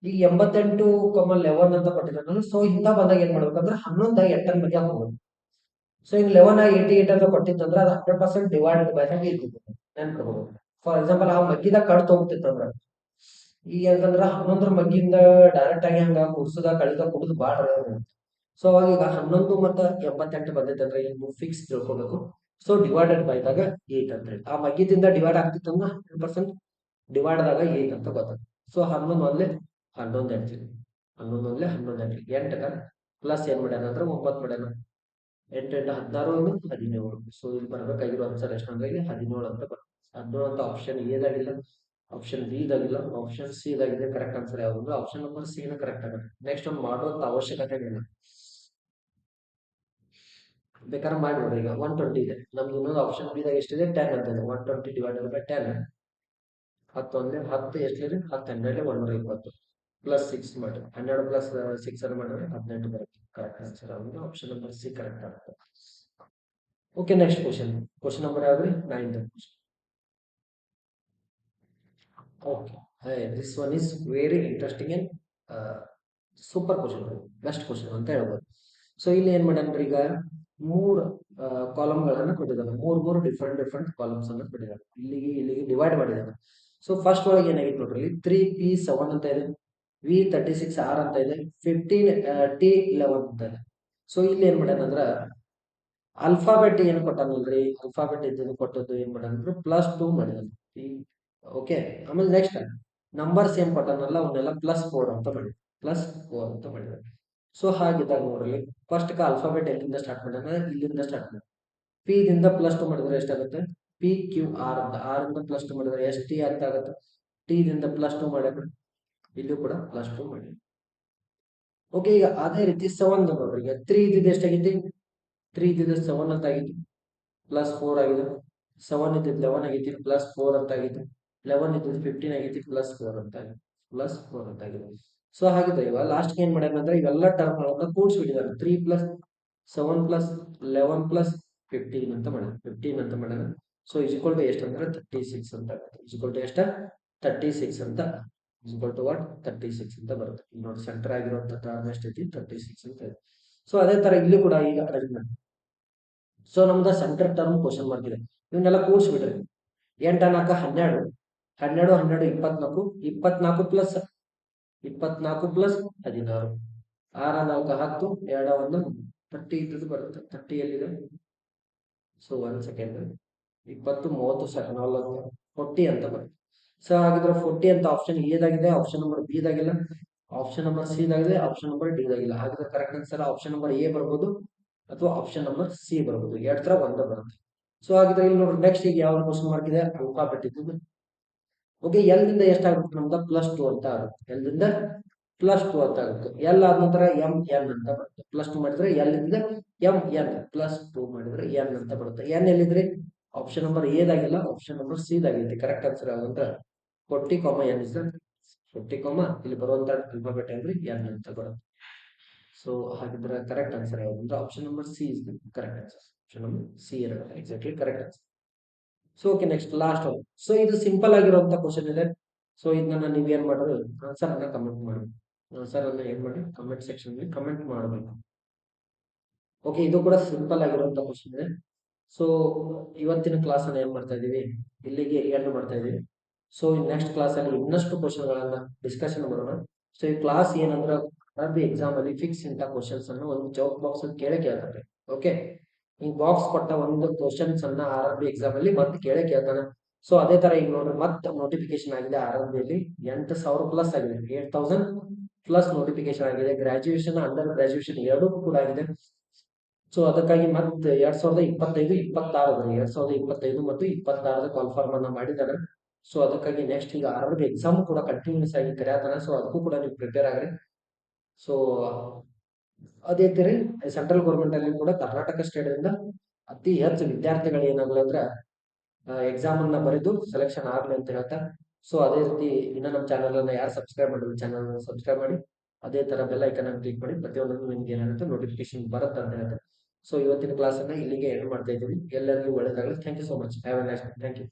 ಈ 88, 11 ಅಂತ ಕೊಟ್ಟಿದ್ದಾನಲ್ಲ. ಸೊ ಇಂತ ಬಂದಾಗ ಏನ್ ಮಾಡ್ಬೇಕಂದ್ರೆ 11 8 ಬಗ್ಗೆ ಹೋಗೋದು. ಸೊ ಈಗ 11 88 ಅಂತ ಕೊಟ್ಟಿತ್ತಂದ್ರೆ ಅದು 100% ಡಿವೈಡೆಡ್ ಬೈ ಆಗಿ ಇರ್ತಿತ್ತು. ನೆನ್ಪಿಡ್ಬೋದು. ಫಾರ್ ಎಕ್ಸಾಂಪಲ್ ಆ ಮಗ್ಗಿದ ಕಡ್ ತಗೋತಿತ್ತಂದ್ರ ಈಗ ಯಾಕಂದ್ರ 11 ಮಗ್ಗಿಂದ ಡೈರೆಕ್ಟ್ ಆಗಿ ಹಂಗ ಕುಡ್ಸುದ ಕಳಿದ ಕುಡಿದು ಬಾಳ ರೇರ್. ಸೊ ಅವಾಗ ಈಗ 11 ಮತ್ತ 88 ಬಂದೈತಂದ್ರೆ ಈಗ ನೀವು ಫಿಕ್ಸ್ ತಿಳ್ಕೊಬೇಕು. ಸೊ ಡಿವೈಡೆಡ್ ಬೈ ದಾಗ 8 ಅಂತ ಹೇಳಿ ಆ ಮಗ್ಗಿದಿಂದ ಡಿವೈಡ್ ಆಗ್ತಿತ್ತಂದ್ರ 100% ಡಿವೈಡ್ ದಾಗ 8 ಅಂತ ಗೊತ್ತಾಗುತ್ತೆ. ಸೊ 11 ಒಂದ್ಲೆ 11 ಎಂಟ್ರಿ 11 ಒಂದ್ಲೆ 11 ಎಂಟ್ರಿ 8ಗ ಪ್ಲಸ್ ಏನ್ ಮಾಡ್ಯಾನ ಅಂದ್ರೆ 9 ಮಾಡ್ಯಾನ. 8 8 16 17. ಸೊ ಇಲ್ಲಿ ಬರ್ಬೇಕಾಗಿರೋ ಆನ್ಸರ್ ಎಷ್ಟು ಅಂದ್ರೆ ಇಲ್ಲಿ 17 ಅಂತ ಬರುತ್ತೆ. 17 ಅಂತ ಆಪ್ಷನ್ ಎ ದಾಗಿಲ್ಲ, ಆಪ್ಷನ್ ಬಿ ದಾಗಿಲ್ಲ, ಆಪ್ಷನ್ ಸಿ ದಾಗಿದೆ. ಕರೆಕ್ಟ್ ಆನ್ಸರ್ ಯಾವುದು? ಆಪ್ಷನ್ ನಂಬರ್ ಸಿ ನ ಕರೆಕ್ಟ್ ಆಗುತ್ತೆ. ನೆಕ್ಸ್ಟ್ ಒಂದು ಮಾಡುವಂತ ಅವಶ್ಯಕತೆ ಇಲ್ಲ, ಬೇಕಾದ್ರೆ ಮಾಡಿ ನೋಡ್ರಿ. ಈಗ 120 ಇದೆ ನಮ್ದು. ಇನ್ನೊಂದು ಆಪ್ಷನ್ ಬಿ ದಾಗ ಎಷ್ಟಿದೆ? 10 ಅಂತ ಇದೆ. 120 ಡಿವೈಡೆಡ್ ಬೈ 10 10 ಒಂದೇ 10 ಎಷ್ಟಿದೆ? 10 12 120 ಪ್ಲಸ್ 6 ಮಾಡಿ 12 ಪ್ಲಸ್ 6 ಅನ್ನು ಮಾಡಿದ್ರೆ 18 ಬರುತ್ತೆ. ಕರೆಕ್ಟ್ ಆನ್ಸರ್ ಆಗುತ್ತೆ ಆಪ್ಷನ್ ನಂಬರ್ ಸಿ ಕರೆಕ್ಟ್ ಆಗುತ್ತೆ. Okay, next question. Question number ಯಾವ್ದು? 9th question. Okay, this one is very interesting and super question, best question ಅಂತ ಹೇಳ್ಬೋದು. ಸೊ ಇಲ್ಲಿ ಏನ್ ಮಾಡ್ಯಾನ್ರಿ, ಈಗ 3 ಕಾಲಮ್ಗಳನ್ನ ಕೊಟ್ಟಿದ್ದಾನೆ. ಮೂರು ಡಿಫ್ರೆಂಟ್ ಕಾಲಮ್ಸ್ ಅನ್ನ ಕೊಟ್ಟಿದ್ದಾನೆ. ಇಲ್ಲಿಗೆ ಡಿವೈಡ್ ಮಾಡಿದ್ದಾನೆ. ಸೊ ಫಸ್ಟ್ ಒಳಗೆ ಏನಾಗಿತ್ತು ನೋಡ್ರಿ, 3p7 ಅಂತ ಇದೆ, v36r ಅಂತ ಇದೆ, 15t11 ಅಂತ ಇದೆ. ಸೊ ಇಲ್ಲಿ ಏನ್ ಮಾಡ್ಯಾನ ಅಂದ್ರ ಅಲ್ಫಾಬೆಟ್ ಏನ್ ಕೊಟ್ಟಾನಲ್ರಿ, ಅಲ್ಫಾಬೆಟ್ ಇದನ್ನು ಕೊಟ್ಟದ್ದು ಏನ್ ಮಾಡ್ಯಾನಂದ್ರೆ +2 ಮಾಡಿದಾನೆ. ಓಕೆ, ಆಮೇಲೆ ನೆಕ್ಸ್ಟ್ ನಂಬರ್ಸ್ ಏನ್ ಕೊಟ್ಟಾನಲ್ಲ ಅವನ್ನೆಲ್ಲ +4 ಅಂತ ಮಾಡಿದ, +4 ಅಂತ ಮಾಡಿದ. ಸೊ ಹಾಗಿದ್ದಾಗ ನೋಡ್ರಿ, ಫಸ್ಟ್ ಅಲ್ಫಾಬೆಟ್ ಎಲ್ಲಿಂದ ಸ್ಟಾರ್ಟ್ ಮಾಡ್ಯಾನ? ಇಲ್ಲಿಂದ ಸ್ಟಾರ್ಟ್ ಮಾಡ್ಯಾನ. ಪಿ ದಿಂದ +2 ಮಾಡಿದ್ರೆ ಎಷ್ಟಾಗುತ್ತೆ? PQR ಅಂತ. ಆರ್ ಇಂದ +2 ಮಾಡಿದ್ರೆ ST ಅಂತ ಆಗುತ್ತೆ. ಟಿ ದಿಂದ +2 ಮಾಡ್ಯಾನ, ಇಲ್ಲೂ ಕೂಡ +2 ಮಾಡಿ. ಓಕೆ, ಈಗ ಅದೇ ರೀತಿ 7 ನೋಡ್ರಿ, ಈಗ 3 ಇದ್ದಿದ್ದು ಎಷ್ಟಾಗೈತಿ? 3 ಇದ್ದಿದ್ದು 7 ಅಂತ ಆಗೈತಿ, +4 ಆಗಿದೆ. 7 ಇದ್ದಿದ್ದು 11 ಆಗೈತಿ, +4 ಅಂತ ಆಗೈತಿ. 11 ಇದ್ದಿದ್ದು 15 ಆಗೈತಿ, +4 ಅಂತ ಆಗಿದೆ, +4 ಅಂತ ಆಗಿದೆ. ಸೊ ಹಾಗಿದ್ರೆ ಇವಾಗ ಲಾಸ್ಟ್ ಏನ್ ಮಾಡ್ಯಾನ ಅಂದ್ರೆ ಇವೆಲ್ಲ ಟರ್ಮ್ ಗಳನ್ನ ಕೂಡಿಸ್ಬಿಟ್ಟಿದ್ದಾರೆ. 3 + 7 + 11 + 15 ಅಂತ ಮಾಡ್ಯಾನ, 15 ಅಂತ ಮಾಡ್ಯಾನ. ಸೊ ಇಸ್ ಈಕ್ವಲ್ ಟು ಎಷ್ಟು ಅಂದ್ರೆ 36 ಅಂತ ಆಗುತ್ತೆ. ಇಸ್ ಈಕ್ವಲ್ ಟು ಎಷ್ಟ? 36 ಅಂತ. Is equal to what? 36 ಅಂತ ಬರುತ್ತೆ. ಇಲ್ಲಿ ನೋಡಿ, ಸೆಂಟರ್ ಆಗಿರುವಂತ ಟರ್ಮ್ ಎಷ್ಟೈತಿ? 36 ಅಂತ ಇದೆ. ಸೊ ಅದೇ ತರ ಇಲ್ಲಿ ಕೂಡ ಈಗ ಅರೇಂಜ್ಮೆಂಟ್ ಸೊ ನಮ್ದು ಸೆಂಟರ್ ಟರ್ಮ್ ಕ್ವಶನ್ ಮಾರ್ಕ್ ಇದೆ. ಇವನ್ನೆಲ್ಲ ಕೂಡಿಸ್ಬಿಡ್ರಿ. 8 4 12, 12 12 24, 24 ಪ್ಲಸ್ 16, 6 4 10, 2 1 30 ಇದ್ದದ್ದು ಬರುತ್ತೆ. 30 ಎಲ್ಲಿದೆ? So 1 second. 20 30 40 40 ಅಂತ ಬರುತ್ತೆ. ಸೊ ಹಾಗಿದ್ರೆ 40 ಅಂತ ಆಪ್ಷನ್ ಎದಾಗಿದೆ, ಆಪ್ಷನ್ ನಂಬರ್ ಬಿ ದಾಗಿಲ್ಲ, ಆಪ್ಷನ್ ನಂಬರ್ ಸಿ ದಾಗಿದೆ, ಆಪ್ಷನ್ ನಂಬರ್ ಡಿ ದಾಗಿಲ್ಲ. ಹಾಗಿದ್ರೆ correct answer option number A ಬರ್ಬೋದು ಅಥವಾ ಆಪ್ಷನ್ ನಂಬರ್ ಸಿ ಬರ್ಬೋದು. ಎರಡ್ ತರ ಒಂದ ಬರುತ್ತೆ. ಸೊ ಹಾಗಿದ್ರೆ ಇಲ್ಲಿ ನೋಡ್ರಿ, ನೆಕ್ಸ್ಟ್ ಈಗ ಯಾವ ಕ್ವಶನ್ ಮಾರ್ಕ್ ಇದೆ? ಆಲ್ಫಾಬೆಟ್ ಇದ್ದು. ಓಕೆ, ಎಲ್ ದಿಂದ ಎಷ್ಟಾಗುತ್ತೆ ನಮ್ದ? +2 ಅಂತ ಆಗುತ್ತೆ. ಎಲ್ ದಿಂದ +2 ಅಂತ ಆಗುತ್ತೆ. ಎಲ್ ಆದ ನಂತರ ಎಂ ಎನ್ ಅಂತ ಬರುತ್ತೆ. +2 ಮಾಡಿದ್ರೆ ಎಲ್ ಇಂದ ಎಂ ಎನ್, +2 ಮಾಡಿದ್ರೆ ಎನ್ ಅಂತ ಬರುತ್ತೆ. ಎನ್ ಎಲ್ಲಿದ್ರಿ? ಆಪ್ಷನ್ ನಂಬರ್ ಎ ದಾಗಿಲ್ಲ, ಆಪ್ಷನ್ ನಂಬರ್ ಸಿ ದಾಗಿದೆ. ಕರೆಕ್ಟ್ ಆನ್ಸರ್ ಯಾವ್ದಂತ 40, ಎನ್ ಇಸ್ 40, ಇಲ್ಲಿ ಬರುವಂತ ಆಲ್ಫಾಬೆಟ್ ಅಂದ್ರೆ ಎನ್ ಅಂತ ಬರುತ್ತೆ. ಸೊ ಹಾಗಿದ್ರೆ ಕರೆಕ್ಟ್ ಆನ್ಸರ್ ಯಾವ್ದಂತ option number C is correct answer. Option number C ಇರೋದು exactly correct answer. So okay, next last one. So ಇದು ಸಿಂಪಲ್ ಆಗಿರುವಂತ ಕ್ವಶನ್ ಇದೆ. ಸೊ ಇದನ್ನ ನೀವ್ ಏನ್ ಮಾಡಿದ್ರೆ ಆನ್ಸರ್ ಅನ್ನ ಕಮೆಂಟ್ ಮಾಡಿ. ಆನ್ಸರ್ ಅನ್ನ ಏನ್ ಮಾಡಿ ಕಮೆಂಟ್ ಸೆಕ್ಷನ್ ಅಲ್ಲಿ ಕಮೆಂಟ್ ಮಾಡಬೇಕು. ಓಕೆ, ಇದು ಕೂಡ ಸಿಂಪಲ್ ಆಗಿರುವಂತ ಕ್ವಶನ್ ಇದೆ. ಸೊ ಇವತ್ತಿನ ಕ್ಲಾಸ್ ಅನ್ನ ಏನ್ ಮಾಡ್ತಾ ಇದೀವಿ, ಇಲ್ಲಿಗೆ ಎಂಡ್ ಮಾಡ್ತಾ ಇದೀವಿ. ಸೊ ನೆಕ್ಸ್ಟ್ ಕ್ಲಾಸ್ ಅಲ್ಲಿ ಇನ್ನಷ್ಟು ಕ್ವಶನ್ ಗಳನ್ನ ಡಿಸ್ಕಷನ್ ಮಾಡೋಣ. ಸೊ ಈ ಕ್ಲಾಸ್ ಏನಂದ್ರೆ RB ಎಕ್ಸಾಮ್ ಅಲ್ಲಿ ಫಿಕ್ಸ್ ಇಂತ ಕ್ವಶನ್ಸ್ ಅನ್ನು ಒಂದು ಚೌಕ್ ಬಾಕ್ಸ್ ಅಲ್ಲಿ ಕೇಳ್ತಾರೆ. ಓಕೆ, ಈ ಬಾಕ್ಸ್ ಕೊಟ್ಟ ಒಂದು ಕ್ವಶನ್ಸ್ ಅನ್ನ RB ಎಕ್ಸಾಮ್ ಅಲ್ಲಿ ಮತ್ತೆ ಕೇಳ್ತಾನೆ. ಸೊ ಅದೇ ತರ ಈಗ ನೋಡ್ರಿ, ಮತ್ತೆ ನೋಟಿಫಿಕೇಶನ್ ಆಗಿದೆ RB ಅಲ್ಲಿ 8,000 ಪ್ಲಸ್ ಆಗಿದೆ, 8,000 ಪ್ಲಸ್ ನೋಟಿಫಿಕೇಶನ್ ಆಗಿದೆ. ಗ್ರಾಜುಯೇಷನ್, ಅಂಡರ್ ಗ್ರಾಜುಯೇಷನ್ ಎರಡೂ ಕೂಡ ಆಗಿದೆ. ಸೊ ಅದಕ್ಕಾಗಿ ಮತ್ತೆ 2025 26 2025 ಮತ್ತು 26 ಕಾಲ್ಫಾರ್ಮ್ ಅನ್ನ ಮಾಡಿದಾರೆ. ಸೊ ಅದಕ್ಕಾಗಿ ನೆಕ್ಸ್ಟ್ ಈಗ RB ಎಕ್ಸಾಮ್ ಕೂಡ ಕಂಟಿನ್ಯೂಸ್ ಆಗಿ ಕರೆಯತಾನೆ. ಸೊ ಅದಕ್ಕೂ ಕೂಡ ನೀವು ಪ್ರಿಪೇರ್ ಆಗ್ರಿ. ಸೊ ಅದೇ ತರ ಸೆಂಟ್ರಲ್ ಗೌರ್ಮೆಂಟ್ ಅಲ್ಲಿ ಕೂಡ ಕರ್ನಾಟಕ ಸ್ಟೇಟ್ ಇಂದ ಅತಿ ಹೆಚ್ಚು ವಿದ್ಯಾರ್ಥಿಗಳು ಏನಾಗಲ್ಲ ಅಂದ್ರೆ ಎಕ್ಸಾಮ್ ಅನ್ನ ಬರೆದು ಸೆಲೆಕ್ಷನ್ ಆಗ್ಲಿ ಅಂತ ಹೇಳ್ತಾ. ಸೊ ಅದೇ ರೀತಿ ಇನ್ನ ನಮ್ಮ ಚಾನಲ್ ಅನ್ನ ಯಾರು ಸಬ್ಸ್ಕ್ರೈಬ್ ಮಾಡಿದ್ರು ಚಾನಲ್ ಸಬ್ಸ್ಕ್ರೈಬ್ ಮಾಡಿ, ಅದೇ ತರ ಬೆಲ್ ಐಕನ್ ಅನ್ನು ಕ್ಲಿಕ್ ಮಾಡಿ. ಪ್ರತಿಯೊಂದನ್ನು ನಿಮ್ಗೆ ಏನಾಗುತ್ತೆ ನೋಟಿಫಿಕೇಶನ್ ಬರುತ್ತೆ ಅಂತ ಹೇಳ್ತಾರೆ. ಸೊ ಇವತ್ತಿನ ಕ್ಲಾಸ್ ಅನ್ನ ಇಲ್ಲಿಗೆ ಎಂಡ್ ಮಾಡ್ತಾ ಇದ್ದೀವಿ. ಎಲ್ಲರಿಗೂ ಒಳ್ಳೆಯದಾಗಲಿ. Thank you so much. Have a nice day. Thank you.